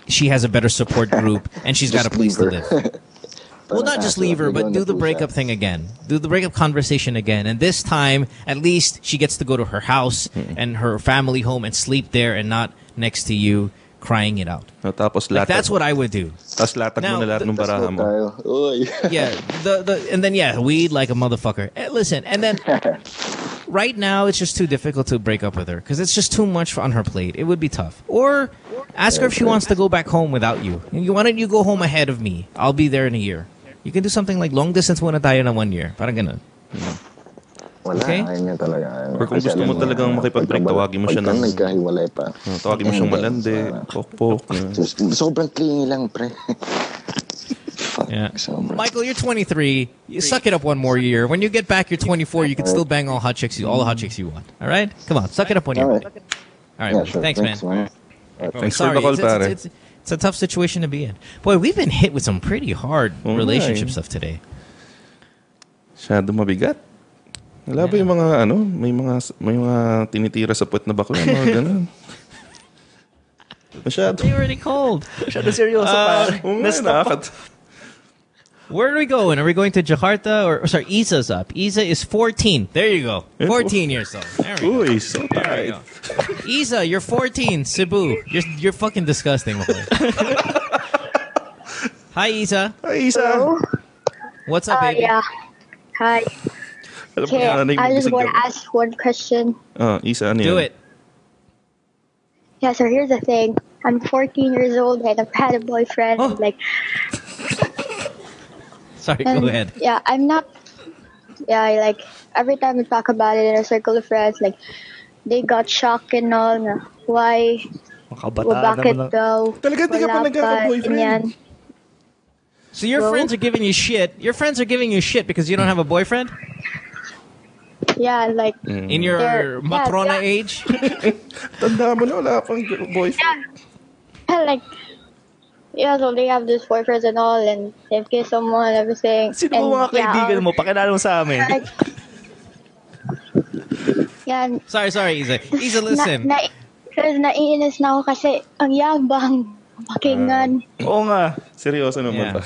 she has a better support group, and she's got a place to live. Well, not just leave her, but do the breakup thing again. Do the breakup conversation again. And this time, at least, she gets to go to her house and her family home and sleep there and not next to you crying it out. Tapos like, that's what I would do. Tapos latag mo na lahat ng baraha mo. Yeah, and then, weed like a motherfucker. Listen, and then... Right now, it's just too difficult to break up with her because it's just too much on her plate. It would be tough. Or ask her if she wants to go back home without you. Why don't you go home ahead of me? I'll be there in a year. You can do something like long distance muna tayo na 1 year. Parang ganun. Okay? Ayaw niya talaga. Or kung gusto mo talagang makipag-break, tawagin mo siya ng... Nagkahiwalay pa. Tawagin mo siyang malandi, pokpok. Sobrang clingy lang, pre. Yeah. Michael, you're 23. You suck it up 1 more year. When you get back, you're 24. You can still bang all the hot chicks you want. All right? Come on, suck it up when you're ready. All right, yeah, sure. Thanks, man. Thanks for the call, pare. It's a tough situation to be in. Boy, we've been hit with some pretty hard relationship stuff today. Masyado mabigat. Wala ba yung mga may mga tinitira sa puwet na bakla, mga ganun. Masyado. They already cold. Masyado seryoso pa. Where are we going? Are we going to Jakarta or sorry, Isa's up. Isa is 14. There you go. 14 years old. There we go. Uy, so tight. Isa, you're 14. Cebu. You're fucking disgusting. Hi, Isa. Hi, Isa. Hello? What's up, baby? Yeah. Hi. Okay, I just want to ask one question. Isa, ano Do it. Yeah, so here's the thing. I'm 14 years old and I've had a boyfriend. Sorry, go ahead. Yeah, I'm not... Yeah, like, every time we talk about it in a circle of friends, like, they got shocked and all. Na, why? Bakit daw? Talaga di ka pa nagkaka-boyfriend? So your friends are giving you shit. Your friends are giving you shit because you don't have a boyfriend? Yeah, like... In your matrona age? Tanda mo na, wala pang boyfriend. Yeah, like... Yeah, so they have these boyfriends and all, and they've kissed someone and everything. Sino mo mga kaibigan mo? Pakilala mo sa amin. Yeah. Sorry, Isa. Isa, listen. Because naiinis na ako kasi ang yabang. Pakingan. Oo nga. Seryoso naman ba?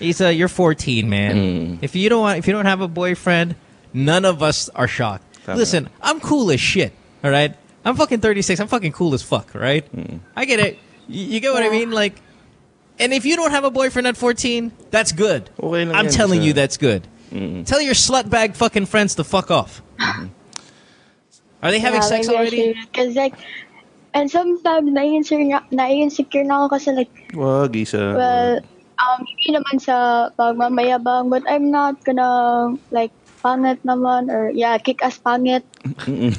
Isa, you're 14, man. If you don't have a boyfriend, none of us are shocked. Listen, I'm cool as shit, all right? I'm fucking 36. I'm fucking cool as fuck, right? I get it. You get what I mean? Like, and if you don't have a boyfriend at 14, that's good. Okay, I'm telling you that's good. Tell your slutbag fucking friends to fuck off. Are they having sex already? Because like, and sometimes nai-insecure na ako kasi like, wag, Isa. Well, hindi naman sa pagmamayabang, but I'm not gonna like pangit naman or kick-ass pangit.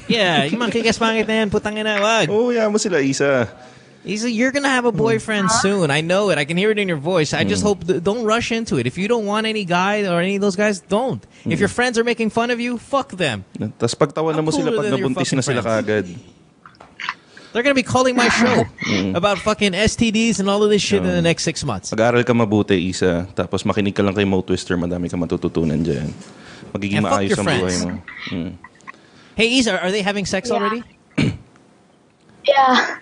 Yeah, yung mga kick-ass pangit na yan, putang ina, wag. Mo sila, Isa. Isa, you're gonna have a boyfriend soon. I know it. I can hear it in your voice. I just hope don't rush into it. If you don't want any guy or any of those guys, don't. If your friends are making fun of you, fuck them. Tapos pagtawanan mo sila pag nabuntis na sila kaagad. They're gonna be calling my show about fucking STDs and all of this shit in the next 6 months. Pag-aral ka mabuti, Isa. Tapos makinig ka lang kay Mo Twister. Madami ka matututunan dyan. Magiging maayos ang buhay mo. Hey, Isa, are they having sex already? Yeah.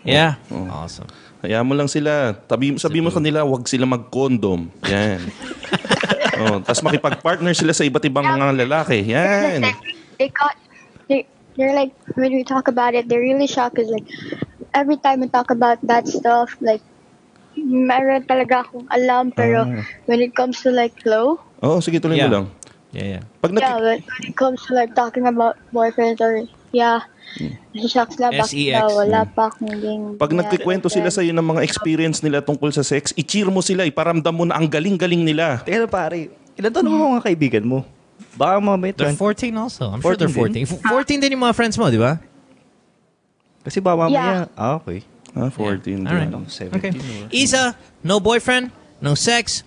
Yeah. Awesome. Hayaan mo lang sila. Sabi mo kanila, wag sila mag-condom. Yan. Tapos makipag-partner sila sa iba't ibang mga lalaki. Yan. They're like, when we talk about it, they're really shocked because like, every time we talk about that stuff, like, meron talaga akong alam, pero when it comes to like flow. Sige, tuloy mo lang. Yeah. But when it comes to like talking about boyfriends or shocks na bakit wala pa akong pag nagkikwento sila sa'yo ng mga experience nila tungkol sa sex, i-cheer mo sila, iparamdam mo na ang galing-galing nila. Teka na pare, ilan taon mo mga kaibigan mo? Baka mga they're 14 also. I'm sure they're 14. 14 din yung mga friends mo, di ba? Kasi ba mamaya? Okay. 14. All right. 17. Okay. Isa, no boyfriend, no sex,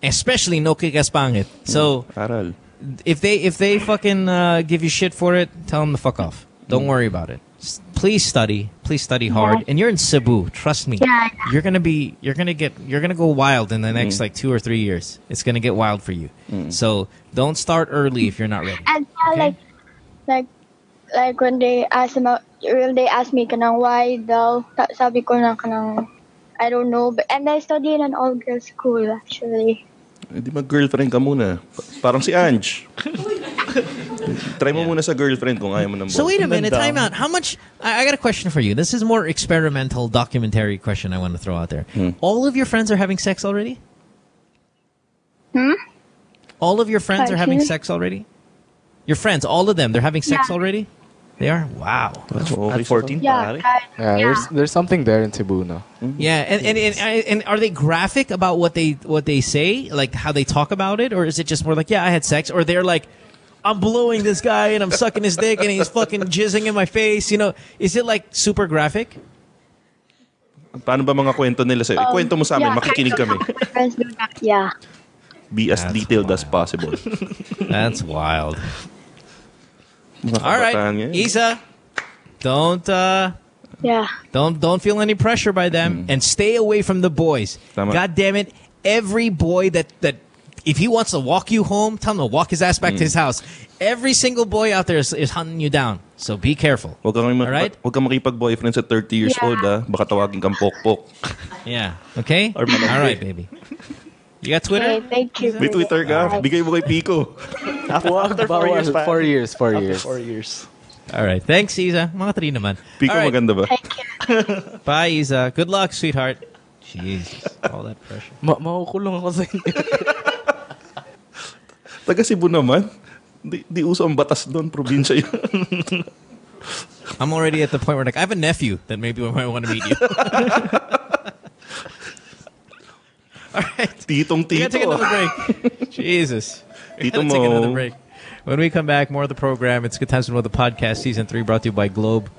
especially no kick-ass pangit. So, aral. If they fucking give you shit for it, tell them to fuck off. Don't worry about it. Please study hard. And you're in Cebu. Trust me. Yeah. You're gonna go wild in the next like 2 or 3 years. It's gonna get wild for you. So don't start early if you're not ready. And like when they ask me kanang why daw, sabi ko na kanang I don't know. And I study in an all-girls school, actually. Di mag-girlfriend ka muna. Parang si Ange. Try mo muna sa girlfriend kung ayaw mo ng boy. So wait a minute, time out. How much... I got a question for you. This is more experimental documentary question I want to throw out there. All of your friends are having sex already? All of your friends are having sex already? Your friends, all of them, they're having sex already? They are? Wow. At 14? Yeah, there's something there in Cebu now. Yeah, and are they graphic about what they say, like how they talk about it, or is it just more like, yeah, I had sex, or they're like, I'm blowing this guy and I'm sucking his dick and he's fucking jizzing in my face, you know? Is it like super graphic? Paano ba mga kwento nila sa'yo? Ikwento mo sa amin, makikinig kami. Yeah. Be as detailed as possible. That's wild. All right, Isa, don't feel any pressure by them and stay away from the boys. God damn it, every boy that if he wants to walk you home, tell him to walk his ass back to his house. Every single boy out there is hunting you down. So be careful. All right? Huwag kang makipag-boyfriend sa 30 years old, baka tawagin kang pok-pok. Yeah, okay? All right, baby. You got Twitter? Okay, thank you. May Twitter ka? Bigay mo kay Pico. After 4 years. 4 years. 4 years. After 4 years. All right. Thanks, Isa. Mga 3 naman. Pico, right. Maganda ba? Thank you. Bye, Isa. Good luck, sweetheart. Jesus. All that pressure. Makukulong ako sa inyo. Taga Cebu naman. Di uso ang batas doon. Probinsya yun. I'm already at the point where like, I have a nephew that maybe we might want to meet you. All right. Titong We gotta take another break. Jesus. We gotta take another break. When we come back, more of the program. It's Good Times with the Podcast, Season 3, brought to you by Globe.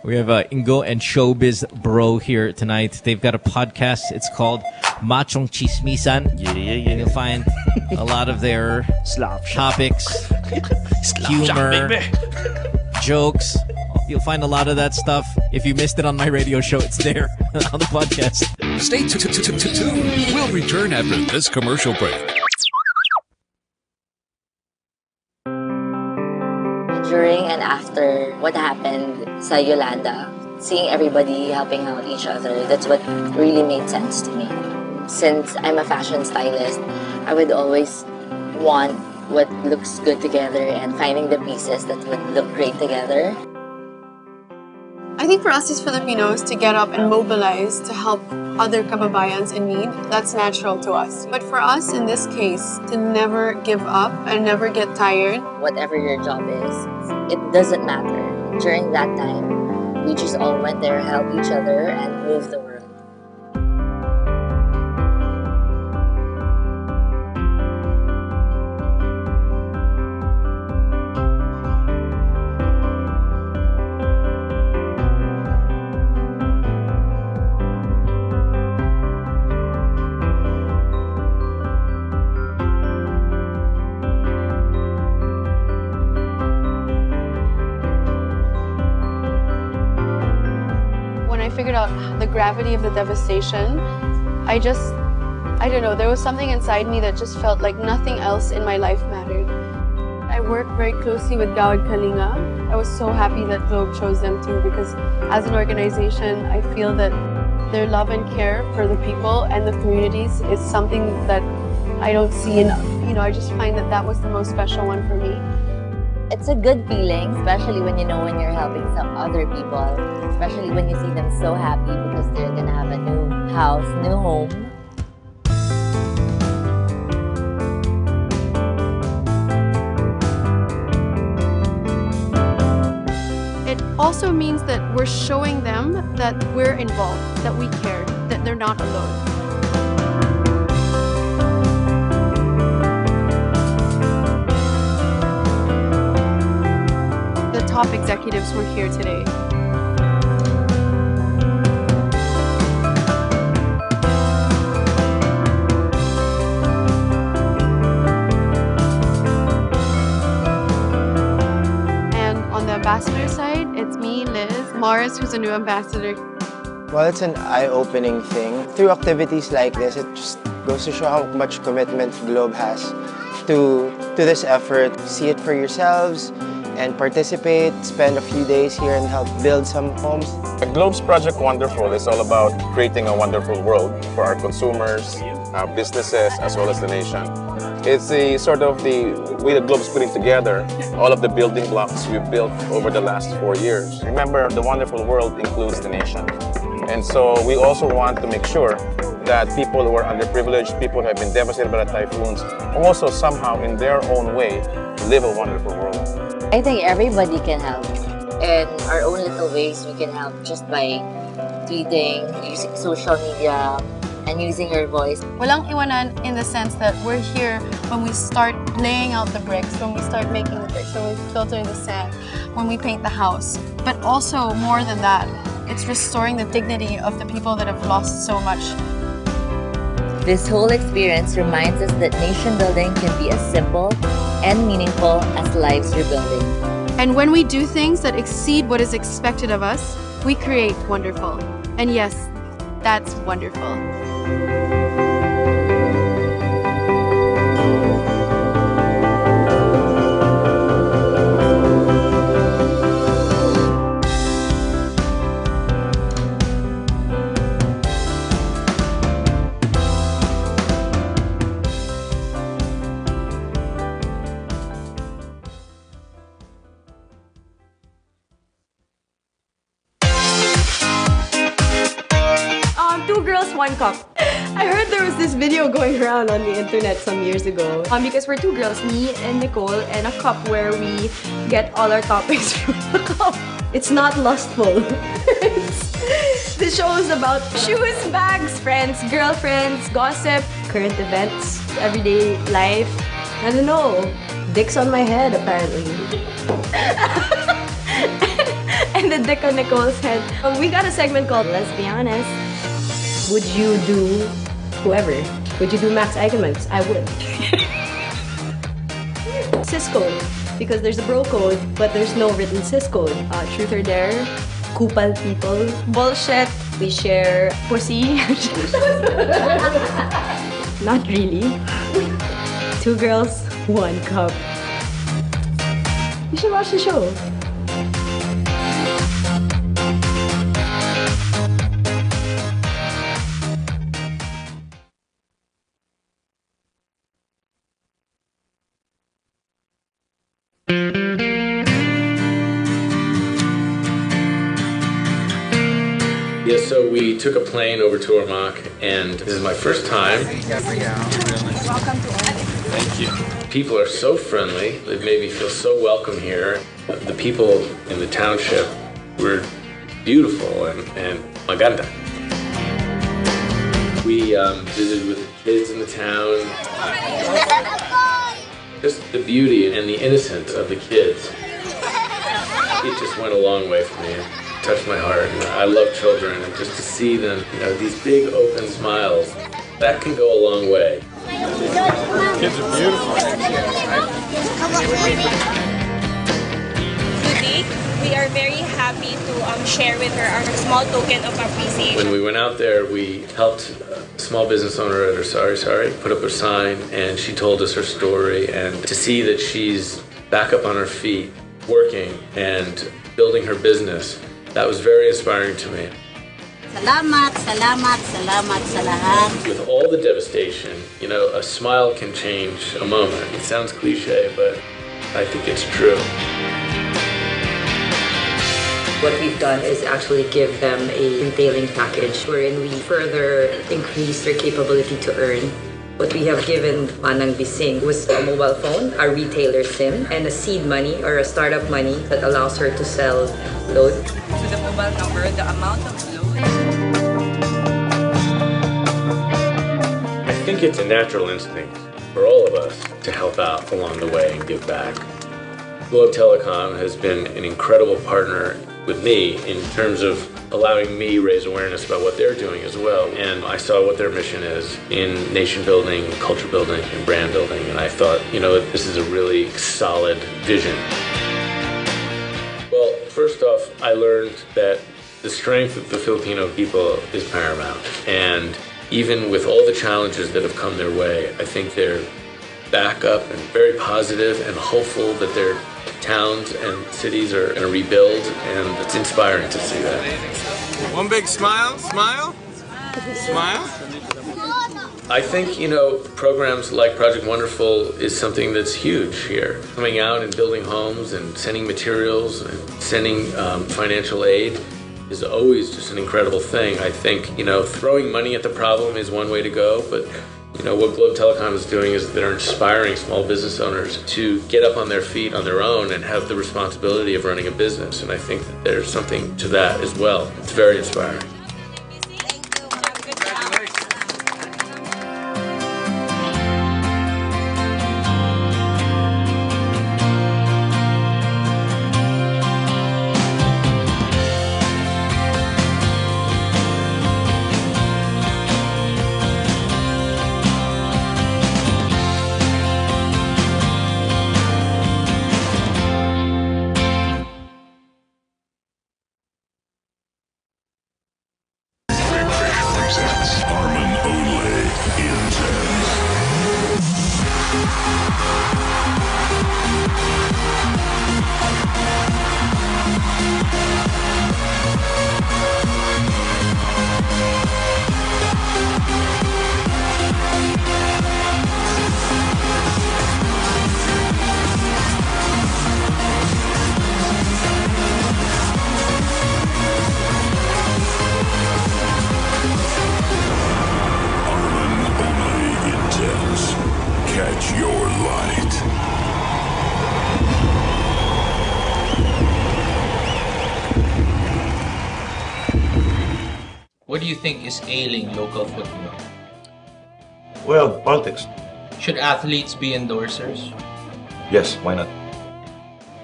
We have Ingo and Showbiz Bro here tonight. They've got a podcast. It's called Machong Chismisan. Yeah. And you'll find a lot of their topics, humor, jokes. You'll find a lot of that stuff. If you missed it on my radio show, it's there on the podcast. Stay tuned. We'll return after this commercial break. During and after what happened sa Yolanda, seeing everybody helping out each other, that's what really made sense to me. Since I'm a fashion stylist, I would always want what looks good together and finding the pieces that would look great together. I think for us as Filipinos to get up and mobilize to help other kababayans in need, that's natural to us. But for us in this case, to never give up and never get tired. Whatever your job is, it doesn't matter. During that time, we just all went there, helped each other, and moved the world. Figured out the gravity of the devastation, I don't know, there was something inside me that just felt like nothing else in my life mattered. I worked very closely with Gawad Kalinga. I was so happy that Globe chose them too, because as an organization, I feel that their love and care for the people and the communities is something that I don't see enough. I just find that was the most special one for me. It's a good feeling, especially when you know when you're helping some other people, especially when you see them so happy because they're gonna have a new house, new home. It also means that we're showing them that we're involved, that we care, that they're not alone. Top executives were here today. And on the ambassador side, it's me, Liz, Morris, who's a new ambassador. Well, it's an eye-opening thing. Through activities like this, it just goes to show how much commitment Globe has to this effort. See it for yourselves. and participate, spend a few days here and help build some homes. The Globe's Project Wonderful is all about creating a wonderful world for our consumers, our businesses, as well as the nation. It's the sort of the way the Globe's putting together all of the building blocks we've built over the last 4 years. Remember, the wonderful world includes the nation. And so we also want to make sure that people who are underprivileged, people who have been devastated by the typhoons, also somehow in their own way live a wonderful world. I think everybody can help. In our own little ways, we can help just by tweeting, using social media, and using your voice. Walang iwanan in the sense that we're here when we start laying out the bricks, when we start making the bricks, when we filter the sand, when we paint the house. But also, more than that, it's restoring the dignity of the people that have lost so much. This whole experience reminds us that nation building can be as simple and meaningful as lives rebuilding. And when we do things that exceed what is expected of us, we create wonderful. And yes, that's wonderful. One cup. I heard there was this video going around on the internet some years ago. Because we're two girls, me and Nicole, and a cup where we get all our topics from the cup. It's not lustful. This show is about shoes, bags, friends, girlfriends, gossip, current events, everyday life. I don't know. Dicks on my head, apparently. And the dick on Nicole's head. We got a segment called Let's Be Honest. Would you do whoever? Would you do Max Eigenmans? I would. Cis code, because there's a bro code, but there's no written cis code. Truth or dare, kupal people, bullshit, we share pussy. Not really. Two girls, one cup. You should watch the show. Yeah, so we took a plane over to Ormoc, and this is my first time. Thank you. People are so friendly. They've made me feel so welcome here. The people in the township were beautiful and maganda. We visited with the kids in the town. Just the beauty and the innocence of the kids. It just went a long way for me. It touched my heart. And I love children, and just to see them, these big open smiles, that can go a long way. Kids are beautiful. Today, we are very happy to share with her our small token of appreciation. When we went out there, we helped a small business owner at her Sorry put up a sign, and she told us her story. And to see that she's back up on her feet, working and building her business, that was very inspiring to me. Salamat, salamat, salamat sa lahat. With all the devastation, a smile can change a moment. It sounds cliche, but I think it's true. What we've done is actually give them a detailing package wherein we further increase their capability to earn. What we have given Manang Bising was a mobile phone, a retailer SIM, and a seed money or a startup money that allows her to sell load. To the mobile number, the amount of load. I think it's a natural instinct for all of us to help out along the way and give back. Globe Telecom has been an incredible partner with me in terms of allowing me raise awareness about what they're doing as well. And I saw what their mission is in nation building, culture building, and brand building. And I thought, this is a really solid vision. Well, first off, I learned that the strength of the Filipino people is paramount. And even with all the challenges that have come their way, I think they're back up and very positive and hopeful that they're towns and cities are going to rebuild, and it's inspiring to see that. One big smile, smile, smile. I think, programs like Project Wonderful is something that's huge here. Coming out and building homes and sending materials and sending financial aid is always just an incredible thing. I think, throwing money at the problem is one way to go, but what Globe Telecom is doing is they're inspiring small business owners to get up on their feet on their own and have the responsibility of running a business. And I think that there's something to that as well. It's very inspiring. What do you think is ailing local football? Well, politics. Should athletes be endorsers? Yes, why not?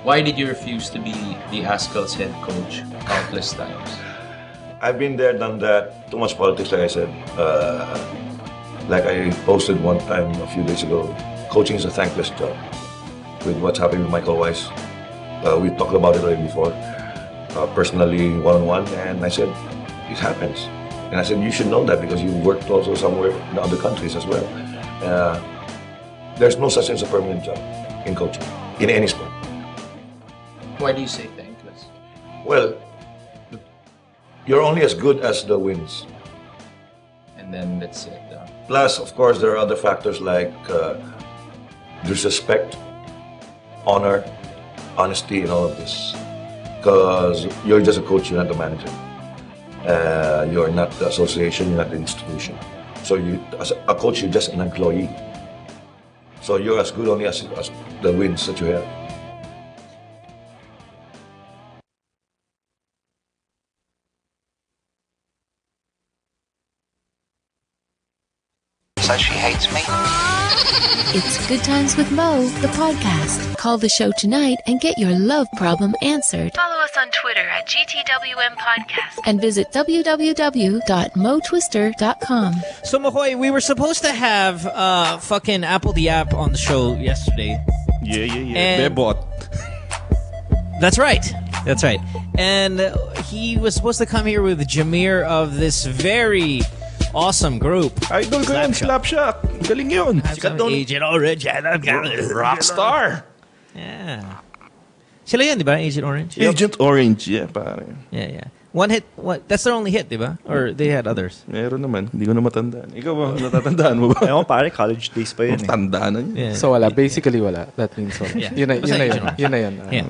Why did you refuse to be the Ascal's head coach countless times? I've been there, done that. Too much politics, like I said. Like I posted one time a few days ago, coaching is a thankless job. With what's happening with Michael Weiss, we talked about it already before, personally, one-on-one, and I said, it happens. And I said, you should know that because you worked also somewhere in other countries as well. There's no such thing as a permanent job in coaching, in any sport. Why do you say thankless? Well, you're only as good as the wins. And then that's it. Plus, of course, there are other factors like disrespect, honor, honesty, and all of this. Because you're just a coach, you're not the manager. You're not the association, you're not the institution. So you, as a coach, you're just an employee. So you're as good only as the wins that you have. Says she hates me. It's Good Times with Mo, the podcast. Call the show tonight and get your love problem answered. Follow us on Twitter at GTWM Podcast. And visit www.motwister.com. So, Mahoy, we were supposed to have fucking Apple the App on the show yesterday. Yeah. Bebot. That's right. That's right. And he was supposed to come here with Jameer of this very awesome group. Idol ko yun, Slapshot. Galing yun. Agent Orange. Rockstar. Yeah. Sila yun, di ba? Agent Orange? Agent Orange, yeah, pare. Yeah. One hit, that's their only hit, di ba? Or they had others? Meron naman. Hindi ko na matandaan. Ikaw ba? Natatandaan mo ba? Ewan, pare, college days pa yun. Tandaan na yun. Yeah. So wala. Basically wala. That means wala. Yeah. Yun na yun. Yeah.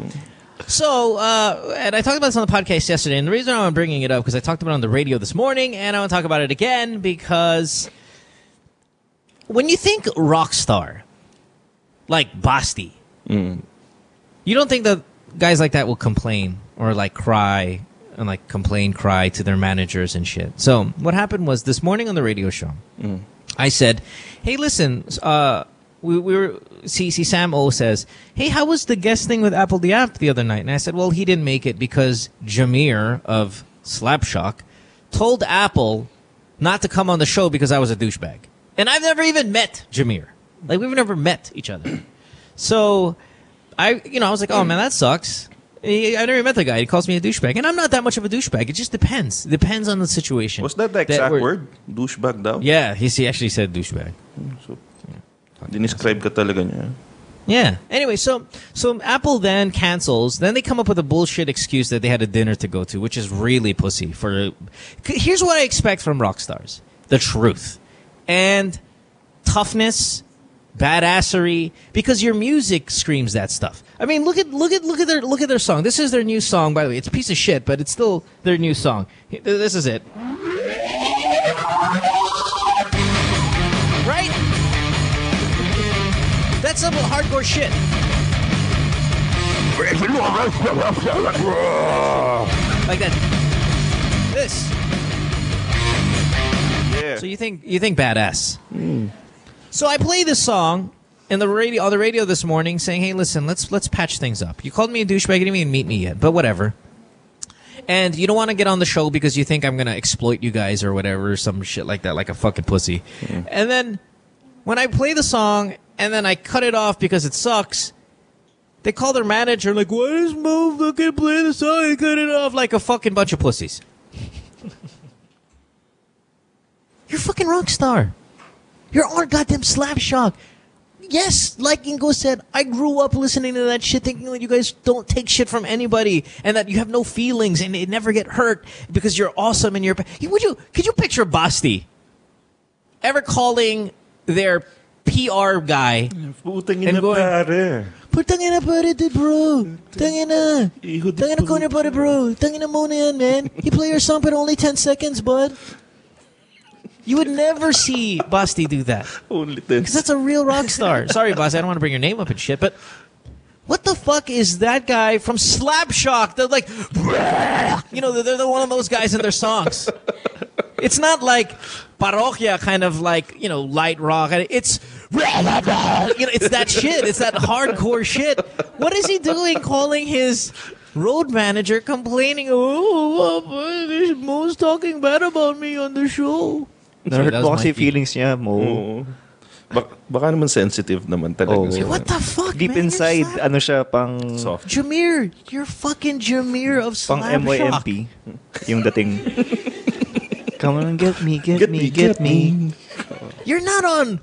So, and I talked about this on the podcast yesterday, and the reason I'm bringing it up, because I talked about it on the radio this morning, and I want to talk about it again, because when you think Rockstar, like Basti, you don't think that guys like that will complain, or like cry, and like cry to their managers and shit. So, what happened was, this morning on the radio show, I said, hey, listen, we were Sam O says, hey, how was the guest thing with Apple the App the other night? And I said, well, he didn't make it because Jameer of Slapshock told Apple not to come on the show because I was a douchebag. And I've never even met Jameer. Like, we've never met each other. So I was like, oh man, that sucks. I never met the guy. He calls me a douchebag. And I'm not that much of a douchebag. It just depends. It depends on the situation. Was that the exact word? Douchebag daw? Yeah, he actually said douchebag. So, dinescribe ka talaga niya. Yeah. Anyway, so Apple then cancels. Then they come up with a bullshit excuse that they had a dinner to go to, which is really pussy. Here's what I expect from rock stars: the truth and toughness, badassery, because your music screams that stuff. I mean, look at their song. This is their new song, by the way. It's a piece of shit, but it's still their new song. This is it. Right? That's some hardcore shit. Like that. This. Yeah. So you think badass? So I play this song on the radio this morning, saying, "Hey, listen, let's patch things up." You called me a douchebag. You didn't even meet me yet, but whatever. And you don't want to get on the show because you think I'm gonna exploit you guys or whatever, some shit like that, like a fucking pussy. And then when I play the song and then I cut it off because it sucks, they call their manager like, "Why does Mo fucking play the song and cut it off?" Like a fucking bunch of pussies. You're a fucking rock star. You're on goddamn Slapshot. Yes, like Ingo said, I grew up listening to that shit thinking that you guys don't take shit from anybody and that you have no feelings and it never get hurt because you're awesome and could you picture Basti ever calling their PR guy and going, "Putangina pare de bro. Tangina ko na pare bro. Tangina mo na yan, man. You play your song but only 10 seconds, bud." You would never see Basti do that. Only 10. Because that's a real rock star. Sorry, Basti, I don't want to bring your name up and shit, but what the fuck is that guy from Slapshot? They're like, they're one of those guys in their songs. It's not like parroquia kind of like, light rock. It's, it's that shit. It's that hardcore shit. What is he doing calling his road manager complaining, "Oh, Mo's talking bad about me on the show"? Nahurt mo kasi feelings niya, Mo. Baka naman sensitive naman talaga. What the fuck, Deep inside, ano siya, pang... soft. Jameer, you're fucking Jameer of Pang Slapshot. MYMP. Yung dating... Come on, get me. You're not on...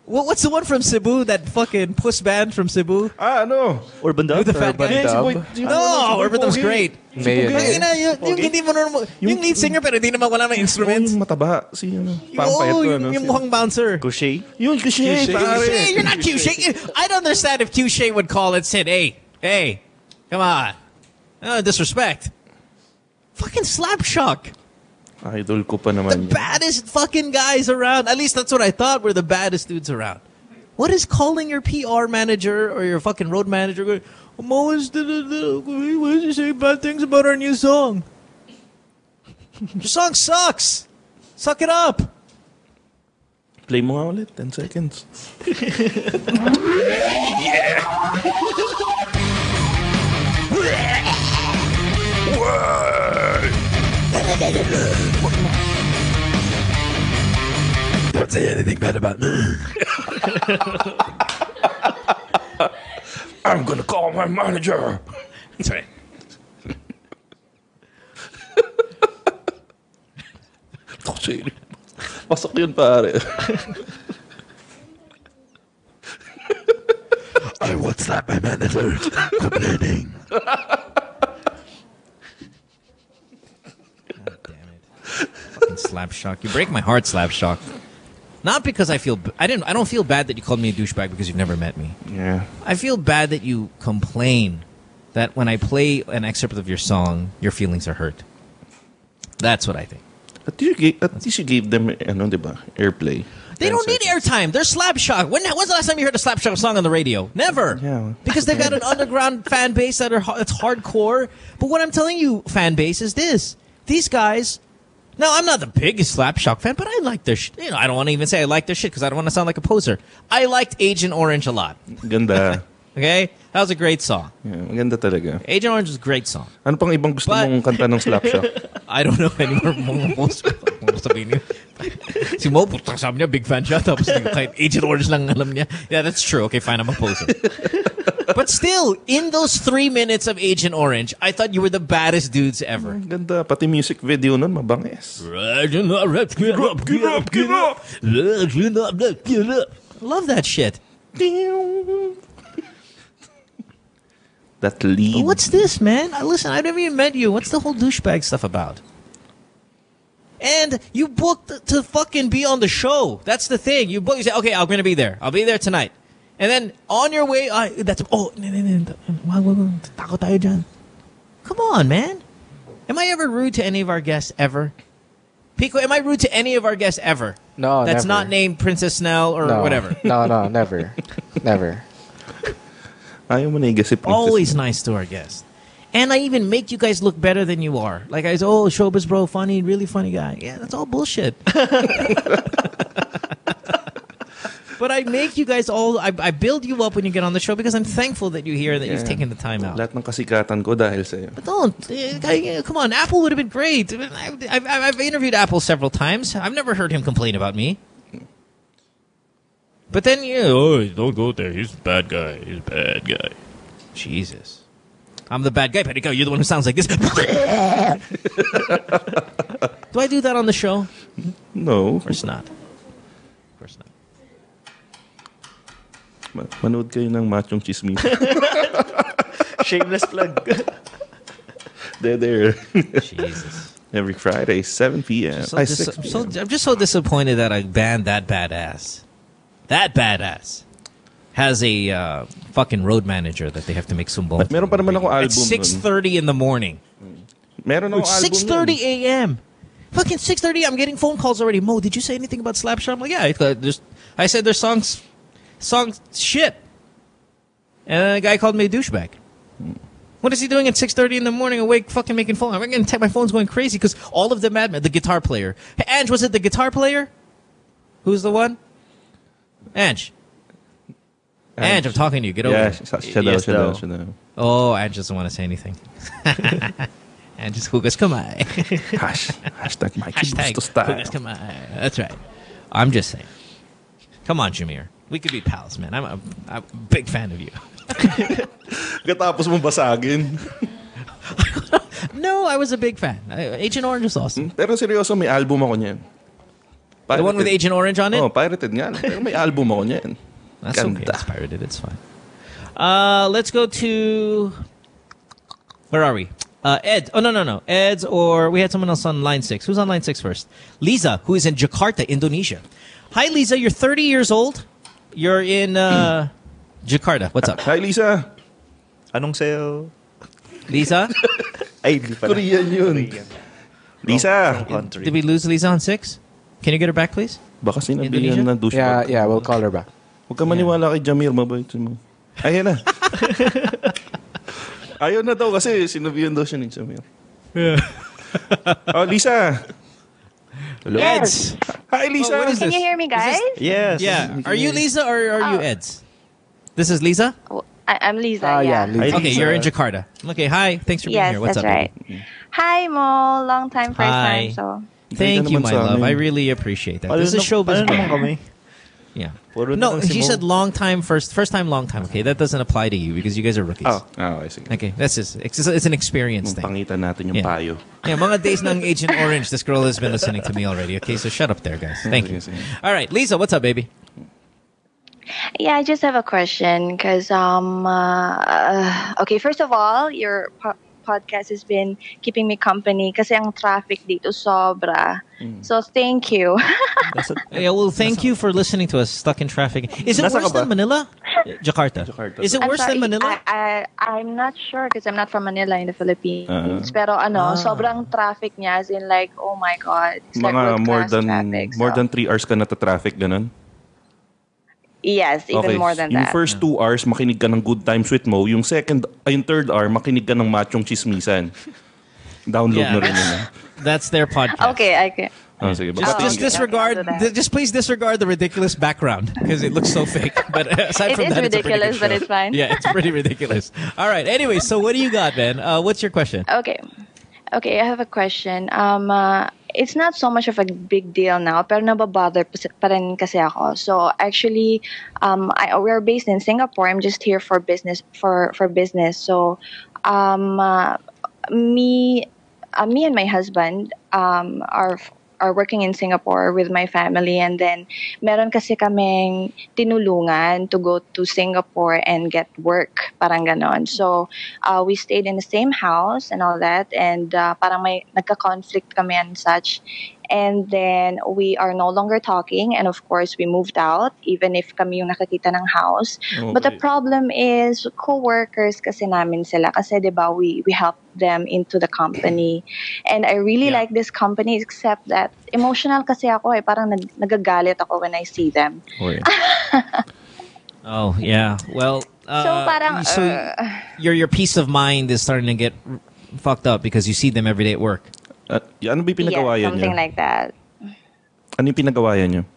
What's the one from Cebu? That fucking puss band from Cebu? No. Urban Dub? The fat guy? No, Urban Dub's great. Yung lead singer pero hindi naman wala ng instruments. Yung mataba. Yung mukhang bouncer. Kushay? Yung Kushay, pare. You're not Kushay. I'd understand if Kushay would call and said, hey, come on. Disrespect. Fucking Slapshot. Idol ko pa naman. The baddest fucking guys around. At least that's what I thought were the baddest dudes around. What is calling your PR manager or your fucking road manager going, "Mo is why did you say bad things about our new song? Your song sucks. Suck it up." Play mo nga ulit. 10 seconds. Yeah. Don't say anything bad about me. I'm gonna call my manager. That's right. Pasok yun, pare. I would slap my manager complaining. Fucking Slapshot. You break my heart, Slapshot. Not because I don't feel bad that you called me a douchebag because you've never met me. Yeah. I feel bad that you complain that when I play an excerpt of your song, your feelings are hurt. That's what I think. At least you gave them, diba, airplay. They don't need airtime. They're Slapshot. When's the last time you heard a Slapshot song on the radio? Never. Yeah. Because they've got an underground fan base that's hardcore. But what I'm telling you, fan base, is this. These guys... Now, I'm not the biggest Slapshot fan, but I like their shit. I don't want to even say I like their shit because I don't want to sound like a poser. I liked Agent Orange a lot. Ganda. Okay? That was a great song. Yeah, maganda talaga. Agent Orange is a great song. Ano pang ibang gusto mong kanta ng Slapshot? I don't know anymore. Si Mo, sabi niya, big fan siya. Tapos kahit Agent Orange lang alam niya. Yeah, that's true. Okay, fine, I'm a poser. But still, in those 3 minutes of Agent Orange, I thought you were the baddest dudes ever. Ganda. Pati music video nun, mabangis. Love that shit. That lead. But what's this, man? Listen, I never even met you. What's the whole douchebag stuff about? And you booked to fucking be on the show. That's the thing. You booked. You say, okay, I'm gonna be there. I'll be there tonight. And then on your way, tako tayo dyan. Come on, man. Am I ever rude to any of our guests ever? Pico, am I rude to any of our guests ever? No, that's never. not named Princess Snell or whatever. No, never. Never. Ayaw mo na igasip. Always nice to our guests. And I even make you guys look better than you are. Like I say, oh, Showbiz bro, funny, really funny guy. Yeah, that's all bullshit. But I make you guys all, I build you up when you get on the show because I'm thankful that you're here and that you've taken the time out. Lahat ng kasikatan ko dahil sa'yo. But don't. Come on, Apple would have been great. I've interviewed Apple several times. I've never heard him complain about me. But then, don't go there. He's a bad guy. He's a bad guy. Jesus. I'm the bad guy, Perico. You're the one who sounds like this. Do I do that on the show? No. Of course not. Of course not. Manood kayo ng Machong Chismisan. Shameless plug. There. Jesus. Every Friday, 7 p.m. I'm just so disappointed that a band that badass has a fucking road manager that they have to make sumbong. Meron pa naman ako album. At 6:30 in the morning. Meron ako album. 6:30 a.m. Fucking 6:30. I'm getting phone calls already. Mo, did you say anything about Slapshot? I'm like, yeah. I said their songs shit. And a guy called me a douchebag. What is he doing at 6:30 in the morning awake fucking making phone? I'm going to my phone's going crazy because all of the madmen, the guitar player. Hey, Ange, was it the guitar player? Who's the one? Ange, I'm talking to you. Get over it. Siya. Oh, Ange doesn't want to say anything. Ange just hugas kamay. Hashtag Mikey Busto style. Hugas kamay. That's right. I'm just saying. Come on, Jameer. We could be pals, man. I'm a big fan of you. Katapos mo basagin. No, I was a big fan. Agent Orange is awesome. Pero seryoso, may album ako niyan. The one with Agent Orange on it? Oh, pirated nga. Pero may album ako niyan. That's Ganda. okay. It's pirated. It's fine. Let's go to... Where are we? Ed. Oh, no. Ed's or... We had someone else on line 6. Who's on line 6 first? Lisa, who is in Jakarta, Indonesia. Hi, Lisa. You're 30 years old. You're in Jakarta. What's up? Hi, Lisa. Anong sayo? Lisa? Ay, di pala. Korean yun. Lisa. Did we lose Lisa on 6? Can you get her back, please? Baka sinabihan na douchebag. Yeah, we'll call her back. Huwag ka maniwala kay Jamir. Mabait mo. Ayan na. Ayaw na daw kasi sinabihan daw siya ni Jamir. Yeah. Oh, Lisa. Hello. Eds. Hi, Lisa. Can you hear me, guys? Yes. Yeah. Are you Lisa or are you Eds? This is Lisa? I'm Lisa, yeah. Lisa. Okay, you're in Jakarta. Okay, hi. Thanks for being here. What's that's up? Right. Hi, Mo. Long time, first Hi. time. So. Thank you, my love. I really appreciate that. This is Showbiz. Yeah. No, she said long time, first time, long time. Okay, that doesn't apply to you because you guys are rookies. Oh, I see. Okay, that's just, it's an experience thing. Pangitan natin yung payo. Yeah, mga days ng Agent Orange. This girl has been listening to me already. Okay, so shut up there, guys. Thank you. All right, Lisa, what's up, baby? Yeah, I just have a question because, okay, first of all, your podcast has been keeping me company kasi ang traffic dito sobra. So, thank you. Yeah, well, thank you for listening to us stuck in traffic. Is it worse than Manila? Jakarta. Is it worse than Manila? I'm not sure because I'm not from Manila in the Philippines. Pero sobrang traffic niya as in like, oh my God. It's like Mga traffic, more than 3 hours ka na traffic, ganun? Yes, even more than yung that. first 2 hours, makinig ka ng Good Times with Mo. Yung third hour, makinig ka ng Machong Chismisan. Download na rin yun. That's their podcast. Okay. Oh, sige. Just disregard. Just please disregard the ridiculous background because it looks so fake. But aside from that, it's ridiculous, it's a pretty good show. but it's fine. Yeah, it's pretty ridiculous. All right. Anyway, so what do you got, man? What's your question? Okay, I have a question. It's not so much of a big deal now, pero nababother pa rin kasi ako. So actually, we're based in Singapore. I'm just here for business. For business. So, me and my husband are are working in Singapore with my family, and then meron kasi kaming tinulungan to go to Singapore and get work, parang ganon. So we stayed in the same house and all that, and parang may nagka-conflict kami and such. And then we are no longer talking, and of course we moved out even if kami yung nakakita ng house. But the problem is co-workers kasi namin sila kasi 'di ba we helped them into the company, and I really like this company, except that emotional kasi ako parang nagagalit ako when I see them. Oh yeah, well so parang your peace of mind is starting to get fucked up because you see them every day at work. Ano ba yung pinagawayan something niyo? like that. Ano yung pinagawayan niyo?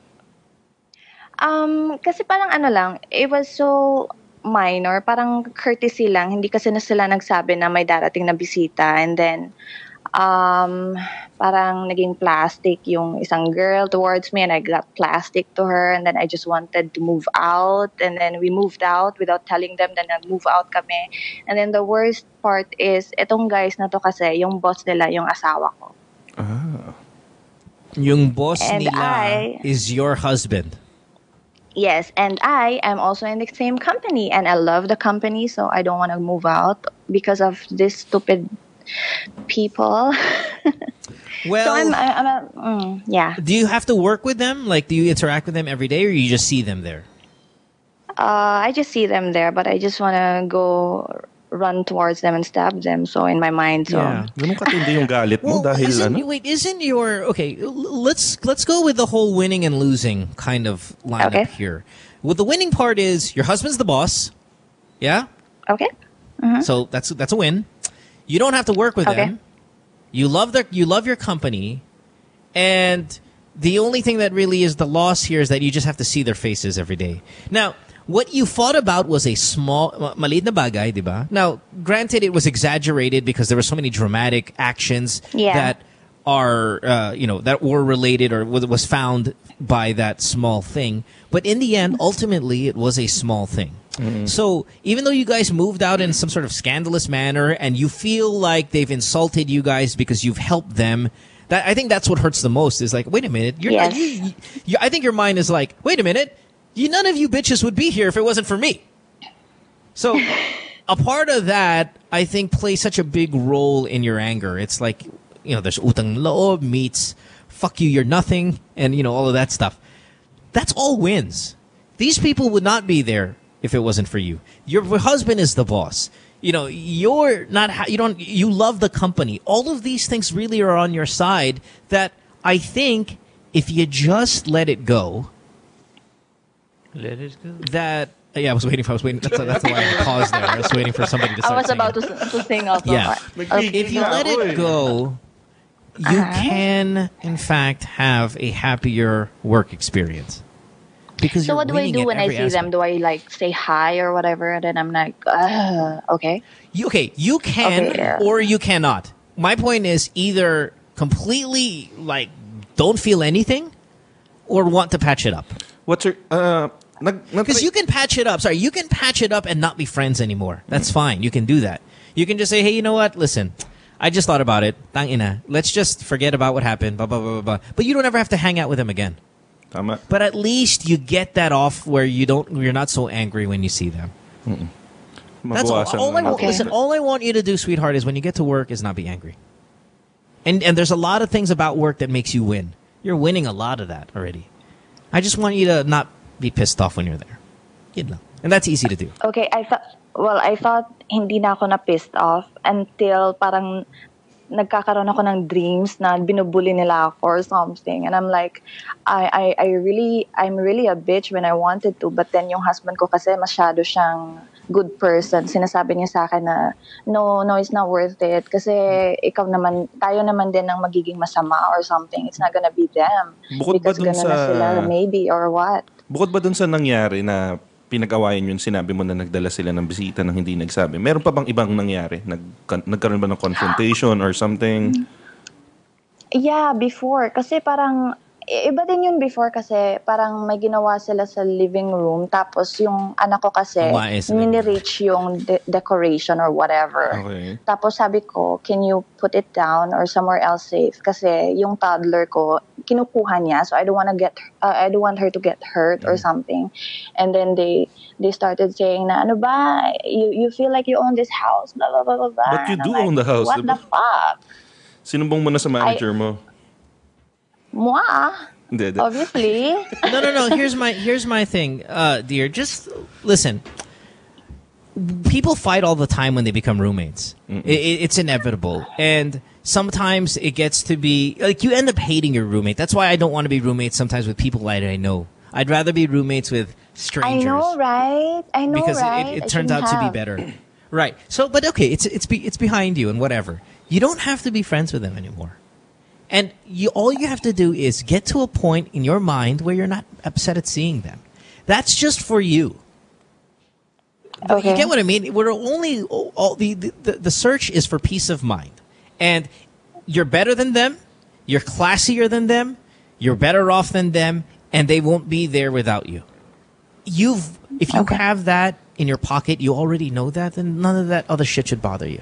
Kasi parang ano lang, it was so minor, parang courtesy lang. Hindi kasi na sila nagsabi na may darating na bisita, and then parang naging plastic yung isang girl towards me, and I got plastic to her, and then I just wanted to move out, and then we moved out without telling them, then nag-move out kami. And then the worst part is, etong guys na to kasi, yung boss nila, yung asawa ko. Yung boss And nila is your husband. Yes, and I am also in the same company, and I love the company, so I don't want to move out because of this stupid people. Well, so I'm yeah. Do you have to work with them? Like, do you interact with them every day, or you just see them there? I just see them there, but I just want to go run towards them and stab them. So in my mind, so Ganun katindi yung galit mo dahil ano? Isn't your okay? Let's go with the whole winning and losing kind of lineup here. Well, the winning part is your husband's the boss. Yeah. Okay. So that's a win. You don't have to work with them. You love your company, and the only thing that really is the loss here is that you just have to see their faces every day. Now, what you fought about was a small, maliit na bagay, diba? Now, granted, it was exaggerated because there were so many dramatic actions that are, that were related or was found by that small thing. But in the end, ultimately, it was a small thing. So even though you guys moved out in some sort of scandalous manner and you feel like they've insulted you guys because you've helped them, I think that's what hurts the most is like, wait a minute. I think your mind is like, wait a minute. None of you bitches would be here if it wasn't for me. So a part of that, I think, plays such a big role in your anger. It's like, there's utang loob meets fuck you, you're nothing, and, all of that stuff. That's all wins. These people would not be there if it wasn't for you. Your husband is the boss. You're not, you love the company. All of these things really are on your side that I think if you just let it go, that, I was waiting. That's why I paused there. I was waiting for somebody to start I was singing. about to sing also. Yeah. If you let it go, you can, in fact, have a happier work experience. Because so what do I do when I see them? Do I like say hi or whatever? And then I'm like, okay. You can or you cannot. My point is either completely like don't feel anything or want to patch it up. What's your because you can patch it up. Sorry, you can patch it up and not be friends anymore. That's fine. You can do that. You can just say, hey, you know what? Listen, I just thought about it. Tangina. Let's just forget about what happened. Blah blah blah blah. But you don't ever have to hang out with them again. But at least you get that off where you're not so angry when you see them. That's all. Listen, all I want you to do, sweetheart, is when you get to work is not be angry. And there's a lot of things about work that makes you win. You're winning a lot of that already. I just want you to not be pissed off when you're there. And that's easy to do. Okay, I thought hindi na ako na pissed off until parang nagkakaroon ako ng dreams na binubuli nila ako or something. And I'm like, I'm really a bitch when I wanted to. But then yung husband ko kasi masyado siyang good person. Sinasabi niya sa akin na, no, it's not worth it. Kasi tayo naman din ang magiging masama or something. It's not gonna be them. Because gano'n na sila, maybe, or what. Bukod ba dun sa nangyari na pinag-awayan yun, sinabi mo na nagdala sila ng bisita nang hindi nagsabi. Meron pa bang ibang nangyari? Nagkaroon ba ng confrontation or something? Yeah, before. Kasi parang iba din yun before kasi parang may ginawa sila sa living room tapos yung anak ko kasi mini-reach yung decoration or whatever. Okay. Tapos sabi ko, can you put it down or somewhere else safe? Kasi yung toddler ko, kinukuha niya. So I don't want her to get hurt or something. And then they started saying na, ano ba, you feel like you own this house, blah, blah, blah, blah, blah. But you do own the house, what diba? the fuck? Sinumbong mo na sa manager mo? Moi? Hindi. Obviously. No. Here's my thing, dear. Just listen. People fight all the time when they become roommates. It's inevitable, and sometimes it gets to be like you end up hating your roommate. That's why I don't want to be roommates sometimes with people that I know. I'd rather be roommates with strangers. I know, right? Because it turns out to be better. Right. So, but okay, it's behind you and whatever. You don't have to be friends with them anymore. And all you have to do is get to a point in your mind where you're not upset at seeing them. That's just for you. Okay. You get what I mean? We're only the search is for peace of mind, and you're better than them, you're classier than them, you're better off than them, and they won't be there without you. If you have that in your pocket, you already know that, then none of that other shit should bother you.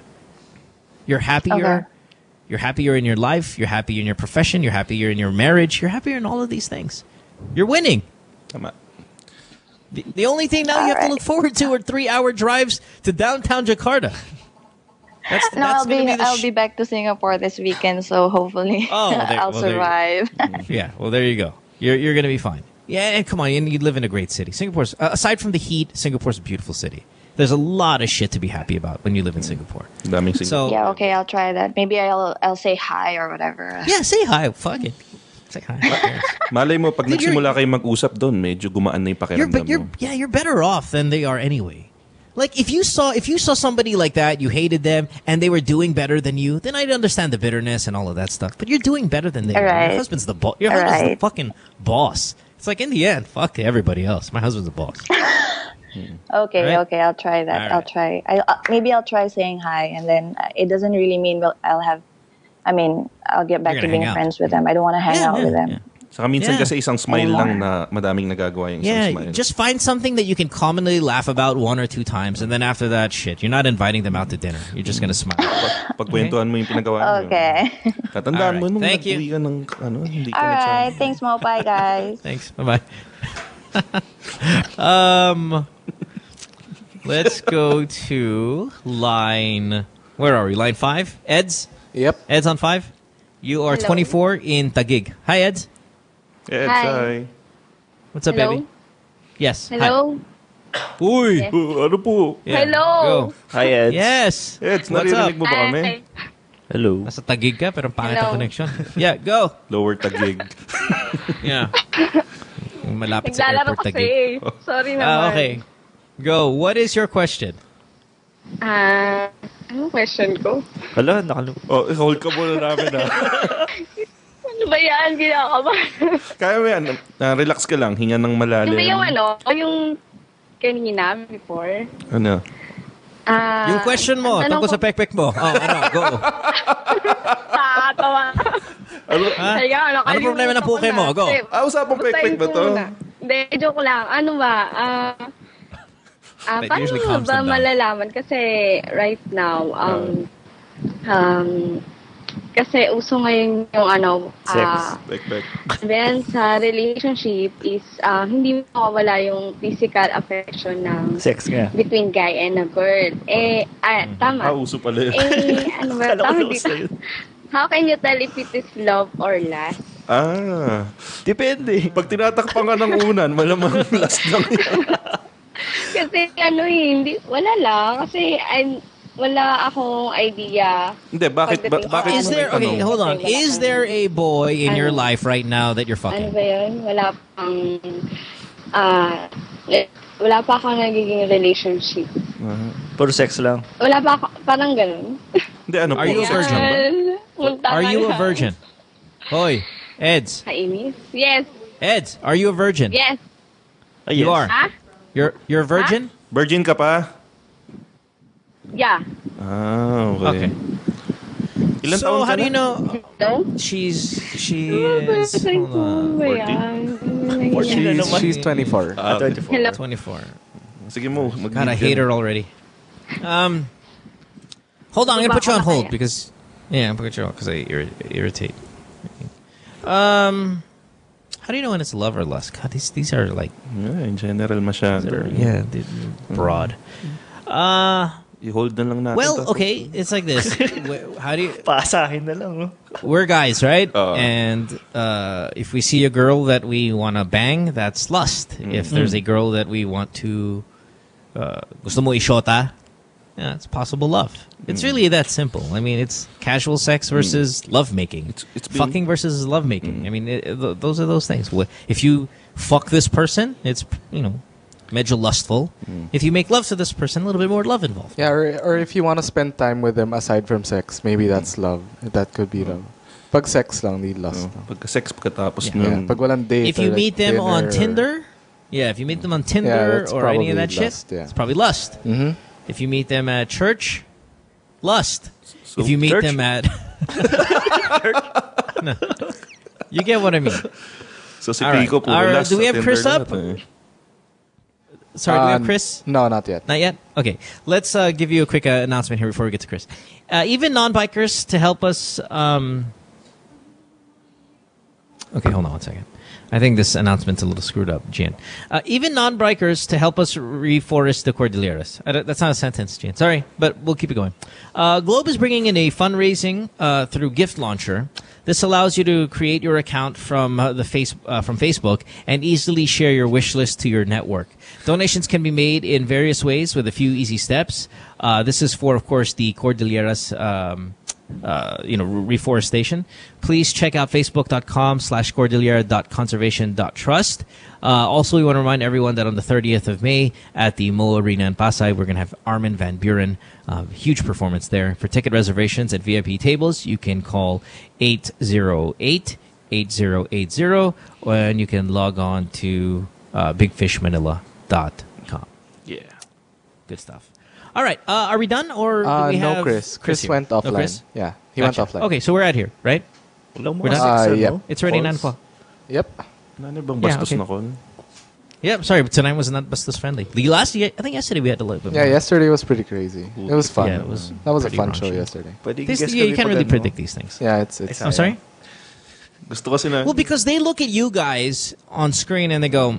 You're happier. Okay. You're happier in your life. You're happier in your profession. You're happier in your marriage. You're happier in all of these things. You're winning. The only thing now you have to look forward to are 3-hour drives to downtown Jakarta. I'll be back to Singapore this weekend, so hopefully I'll survive. Yeah, well, there you go. You're going to be fine. Yeah, and come on, you live in a great city. Singapore's aside from the heat, Singapore's a beautiful city. There's a lot of shit to be happy about when you live in Singapore. So yeah, okay, I'll try that. Maybe I'll say hi or whatever. Yeah, say hi. Fuck it. Say hi. Malay mo, pag nagsimula kayo mag-usap doon, medyo gumaan na yung pakiramdam mo. You're better off than they are anyway. Like if you saw somebody like that, you hated them, and they were doing better than you, then I'd understand the bitterness and all of that stuff. But you're doing better than they are. Your husband's the boss. Your husband's the fucking boss. It's like in the end, fuck everybody else. My husband's the boss. Okay, I'll try that. Right. I'll try. Maybe I'll try saying hi, and then it doesn't really mean I'll get back to being friends with them. I don't want to hang out with them. Saka minsan kasi isang smile lang na madaming nagagawa yung isang smile. Just find something that you can commonly laugh about 1 or 2 times, and then after that, shit, you're not inviting them out to dinner. You're just gonna smile. Pagkwentuhan mo yung pinagawa. Okay. Tatandaan mo nung Thank you. nag-uwi ka ng hindi ka All right. Thanks, Mo. Bye, guys. Thanks. Bye-bye. Let's go to line... Where are we? Line 5? Eds? Yep. Eds on 5? You are 24 in Taguig. Hi, Eds. Eds, hi. What's up, baby? Yes. Hello. Hi. Uy. Yes. Ano po? Yeah. Hello. Go. Hi, Eds. Yes. Eds, what's up? naririnig mo ba kami? Hello. Nasa Taguig ka, pero pangit ang connection. Yeah, go. Lower Taguig. Yeah. Malapit sa airport Taguig. Sorry naman. Okay. Go. What is your question? Anong question ko? Hala, hold ka muna namin Ano ba yan? Ginakabahan. Kaya mo yan. Relax ka lang. Hinga ng malalim. Ano yung yung kanina before? Ano? Yung question mo, tungkol sa pekpek mo. Go. Tawa. Ano problema ng puke mo? Go. Usapang pekpek ba to? Hindi, joke lang. Ano ba? Paano mo ba malalaman? Kasi right now, kasi uso ngayon yung sex. Then sa relationship is hindi mawawala yung physical affection ng sex nga between guy and a girl. Tama. Uso pala yun. Ano ba? Tama dito. How can you tell if it is love or lust? Depende. Pag tinatakpan ka ng unan, malamang last lang yan. Kasi hindi, wala lang. Kasi wala akong idea. Hindi, bakit is there, okay, hold on. Is there a boy in your life right now that you're fucking? Ano ba yun? Wala pa akong nagiging relationship. Puro sex lang? Wala pa ako, parang ganun. Hindi, Are you a virgin? Are you a virgin? Hoy, Eds. Kainis? Yes. Eds, are you a virgin? Yes. You are? Huh? You're a virgin? Virgin ka pa? Yeah. Okay. Ilan So taon how ka do you na? know she is hold on. She's 24. 24. Hello. 24. Sige mo, God, I hate her already. Hold on, I'm gonna put you on hold because I'm put you on because I irritate. How do you know when it's love or lust? God, these are like in general masyado. Broad. I-hold na lang natin. Well, okay, it's like this. How do you? Pasahin na lang, no? We're guys, right? And if we see a girl that we want to bang, that's lust. If there's a girl that we want to gusto mo ishota, it's possible love. It's really that simple. I mean, it's casual sex versus lovemaking. It's fucking versus lovemaking. I mean, those are those things. If you fuck this person, it's, medyo lustful. If you make love to this person, a little bit more love involved. Yeah, or if you want to spend time with them aside from sex, maybe that's love. That could be love. Pag sex lang, di lust. Pag sex pagkatapos nun. Pag walang date. If you meet them on Tinder, if you meet them on Tinder or any of that lust, shit, it's probably lust. If you meet them at church, lust. So if you meet church? them at... No. You get what I mean. So si All right. Pico, puro lust do we sa have Chris Tinder up? lahat, Sorry, do we have Chris? No, not yet. Not yet? Okay. Let's give you a quick announcement here before we get to Chris. Even non-bikers to help us... Okay, hold on one second. I think this announcement's a little screwed up, Gian. Even non-bikers to help us reforest the Cordilleras. That's not a sentence, Gian. Sorry, but we'll keep it going. Globe is bringing in a fundraising through Gift Launcher. This allows you to create your account from from Facebook and easily share your wish list to your network. Donations can be made in various ways with a few easy steps. This is for, of course, the Cordilleras reforestation. Please check out facebook.com/cordillera.conservation.trust. Also, we want to remind everyone that on the 30th of May at the Mo Arena in Pasay, we're going to have Armin van Buren. Huge performance there. For ticket reservations at VIP tables, you can call 808-8080, and you can log on to bigfishmanila.com. Yeah. Good stuff. All right. Are we done, or do we have no, Chris. Chris here? went offline. No, Chris? Yeah, he went offline. Okay, so we're out here, right? We're done? Yep. It's already 9 o'clock. Yep. Nani bang bastos na ko? Yeah, sorry, but tonight was not Bastos friendly. I think yesterday we had a little bit more. Yeah, yesterday was pretty crazy. It was fun. Yeah, it was that was a pretty fun raunchy. show yesterday. You can't really predict these things. Yeah, it's I'm sorry? Gusto kasi na... Well, because they look at you guys on screen and they go,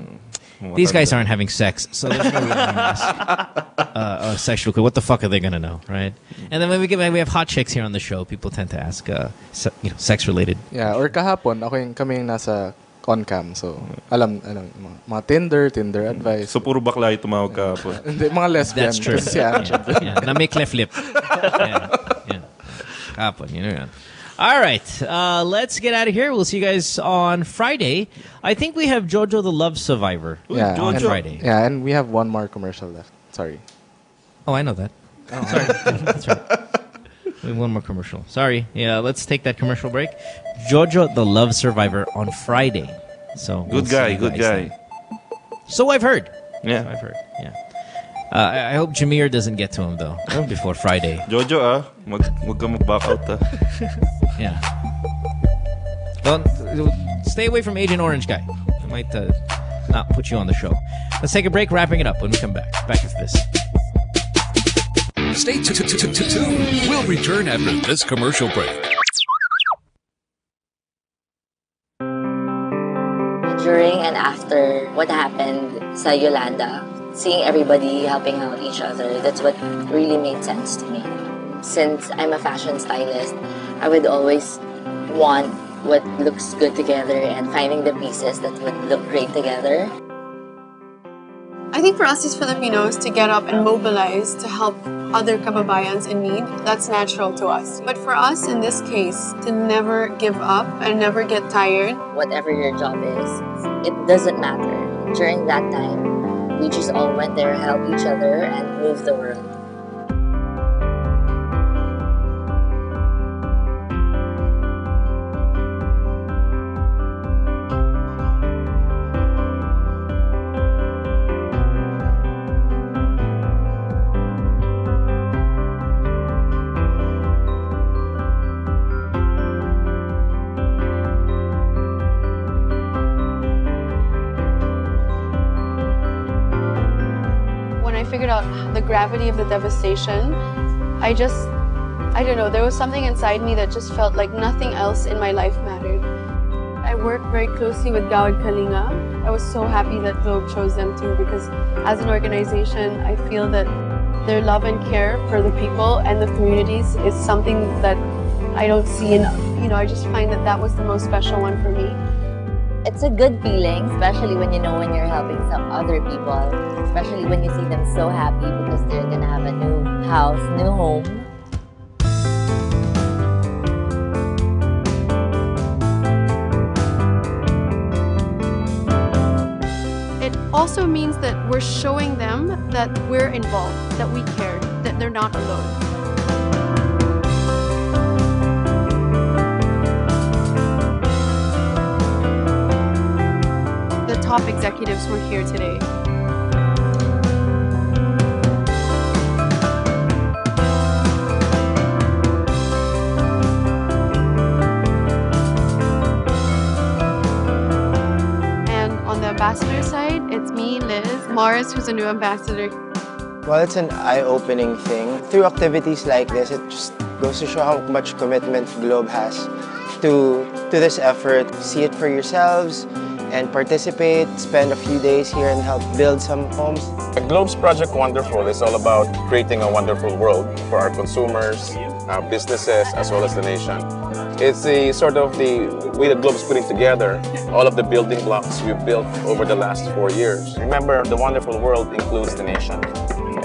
these guys aren't having sex, so there's no reason to ask sexual. What the fuck are they going to know, right? And then when we have hot chicks here on the show, people tend to ask sex-related. Yeah, or kahapon, kami yung nasa on-cam, so alam mga Tinder advice. So puro bakla yung tumawag ka po. Hindi, mga lesbian. That's true. Kasi siya, Na may clef lip. Kahapon, yan. All right, let's get out of here. We'll see you guys on Friday. I think we have Jojo the Love Survivor on Friday. Yeah, and we have one more commercial left. Sorry. Oh, I know that. Oh, sorry. That's right. We have one more commercial. Sorry. Yeah, let's take that commercial break. Jojo the Love Survivor on Friday. So Good guy. then. So I've heard. Yeah. So I've heard. Yeah. I hope Jameer doesn't get to him though before Friday. Jojo, wag ka mag-back out Yeah. Don't stay away from Agent Orange guy. I might not put you on the show. Let's take a break. Wrapping it up when we come back. Back after this. Stay tuned. We'll return after this commercial break. During and after what happened sa Yolanda, seeing everybody helping out each other, that's what really made sense to me. Since I'm a fashion stylist, I would always want what looks good together and finding the pieces that would look great together. I think for us as Filipinos to get up and mobilize to help other kababayans in need, that's natural to us. But for us in this case, to never give up and never get tired. Whatever your job is, it doesn't matter. During that time, we just all went there, help each other, and move the world. figured out the gravity of the devastation, I don't know, there was something inside me that just felt like nothing else in my life mattered. I work very closely with Gawad Kalinga. I was so happy that Globe chose them too, because as an organization, I feel that their love and care for the people and the communities is something that I don't see enough. I just find that was the most special one for me. It's a good feeling, especially when when you're helping some other people, especially when you see them so happy because they're gonna have a new house, new home. It also means that we're showing them that we're involved, that we care, that they're not alone. The top executives were here today. And on the ambassador side, it's me, Liz, Morris, who's a new ambassador. Well, it's an eye-opening thing. Through activities like this, it just goes to show how much commitment Globe has to this effort. See it for yourselves and participate, spend a few days here and help build some homes. Globe's Project Wonderful is all about creating a wonderful world for our consumers, our businesses, as well as the nation. It's the sort of the way that Globe's putting together all of the building blocks we've built over the last 4 years. Remember, the wonderful world includes the nation.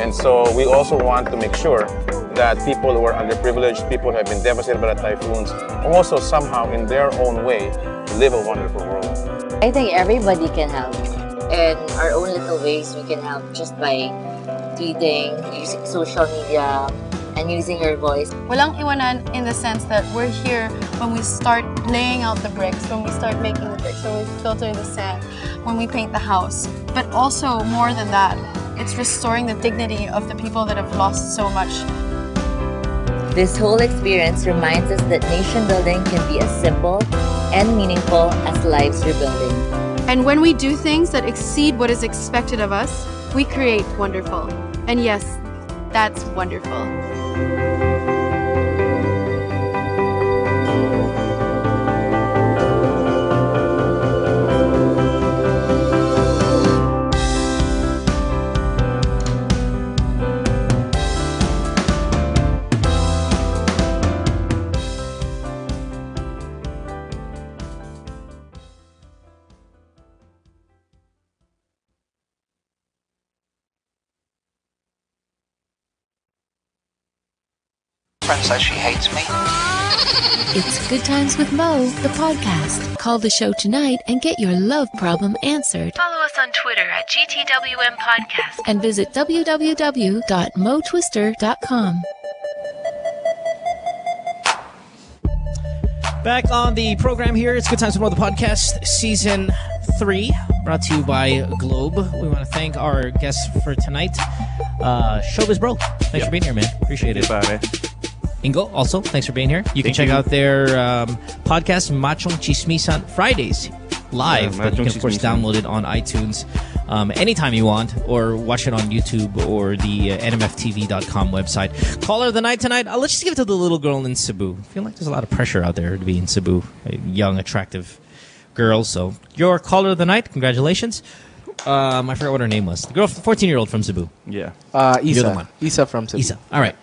And so we also want to make sure that people who are underprivileged, people who have been devastated by the typhoons, also somehow in their own way live a wonderful world. I think everybody can help. In our own little ways, we can help just by tweeting, using social media, and using your voice. Walang iwanan in the sense that we're here when we start laying out the bricks, when we start making the bricks, when we filter the sand, when we paint the house. But also, more than that, it's restoring the dignity of the people that have lost so much. This whole experience reminds us that nation building can be as simple and meaningful as lives rebuilding. And when we do things that exceed what is expected of us, we create wonderful. And yes, that's wonderful. Friend says she hates me. It's Good Times with Mo, the podcast. Call the show tonight and get your love problem answered. Follow us on Twitter at GTWM Podcast. And visit www.motwister.com. Back on the program here, it's Good Times with Mo, the podcast, Season 3, brought to you by Globe. We want to thank our guests for tonight. Showbiz Bro, thanks for being here, man. Appreciate it. Ingo, also, thanks for being here. You can check out their podcast, Machong Chismisan, Fridays, live. But you can, of course, download it on iTunes anytime you want, or watch it on YouTube or the nmftv.com website. Caller of the night tonight, let's just give it to the little girl in Cebu. I feel like there's a lot of pressure out there to be in Cebu. A young, attractive girl. So, your caller of the night, congratulations. I forgot what her name was. The girl, 14-year-old from Cebu. Yeah. You're Isa. the one. Isa from Cebu. Isa. All right.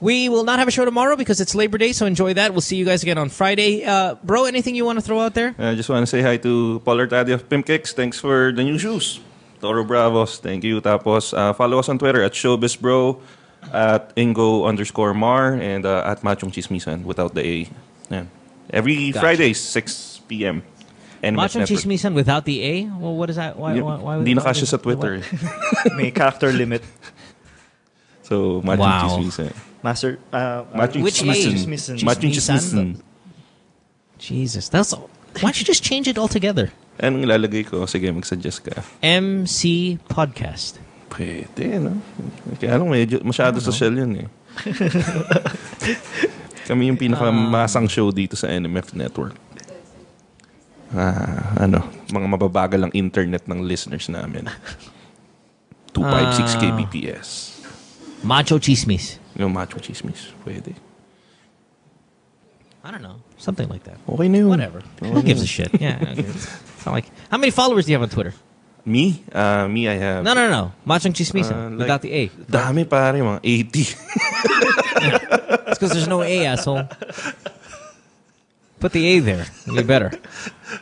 We will not have a show tomorrow because it's Labor Day, so enjoy that. We'll see you guys again on Friday. Bro, anything you want to throw out there? I just want to say hi to Paul Artadia of Pimp Kicks. Thanks for the new shoes. Toro Bravos, thank you. Tapos, follow us on Twitter at Showbiz Bro, at Ingo_Marr, and at Machong Chismisan without the A. Yeah. Every Friday, 6 p.m. Machong Chismisan without the A? Well, what is that? Why Hindi na kasya sa Twitter. May character limit. So, Machong Chismisan. Master, which Machong Chismisan. Jesus, that's all. Why don't you just change it altogether? Anong ilalagay ko? Sige, mag-suggest ka. MC Podcast. Pwede, no? Kaya medyo masyado social yun eh. Kami yung pinakamasang show dito sa NMF Network. Mga mababagal ang internet ng listeners namin. 256 kbps. Macho Chismis. Yung Macho Chismis. Pwede. I don't know. Something like that. Okay na yun. Whatever. Who gives a shit? Yeah. It's not like... How many followers do you have on Twitter? Me? Me, I have... No. Machong Chismisan. Without the A. Dami pare, mga 80. It's because there's no A, asshole. Put the A there. It'll be better.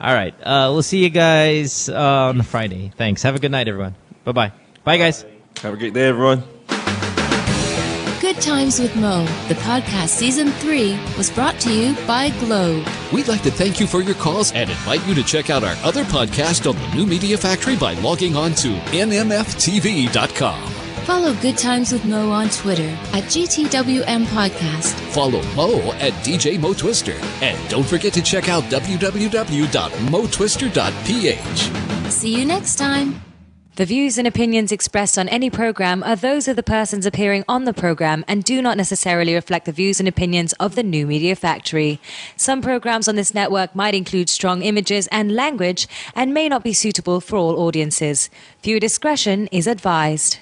All right. We'll see you guys on Friday. Thanks. Have a good night, everyone. Bye-bye. Bye, guys. Have a great day, everyone. Good Times with Mo, the podcast Season 3, was brought to you by Globe. We'd like to thank you for your calls and invite you to check out our other podcast on the New Media Factory by logging on to nmftv.com. Follow Good Times with Mo on Twitter at GTWM Podcast. Follow Mo at DJ Mo Twister. And don't forget to check out www.motwister.ph. See you next time. The views and opinions expressed on any program are those of the persons appearing on the program and do not necessarily reflect the views and opinions of the New Media Factory. Some programs on this network might include strong images and language and may not be suitable for all audiences. Viewer discretion is advised.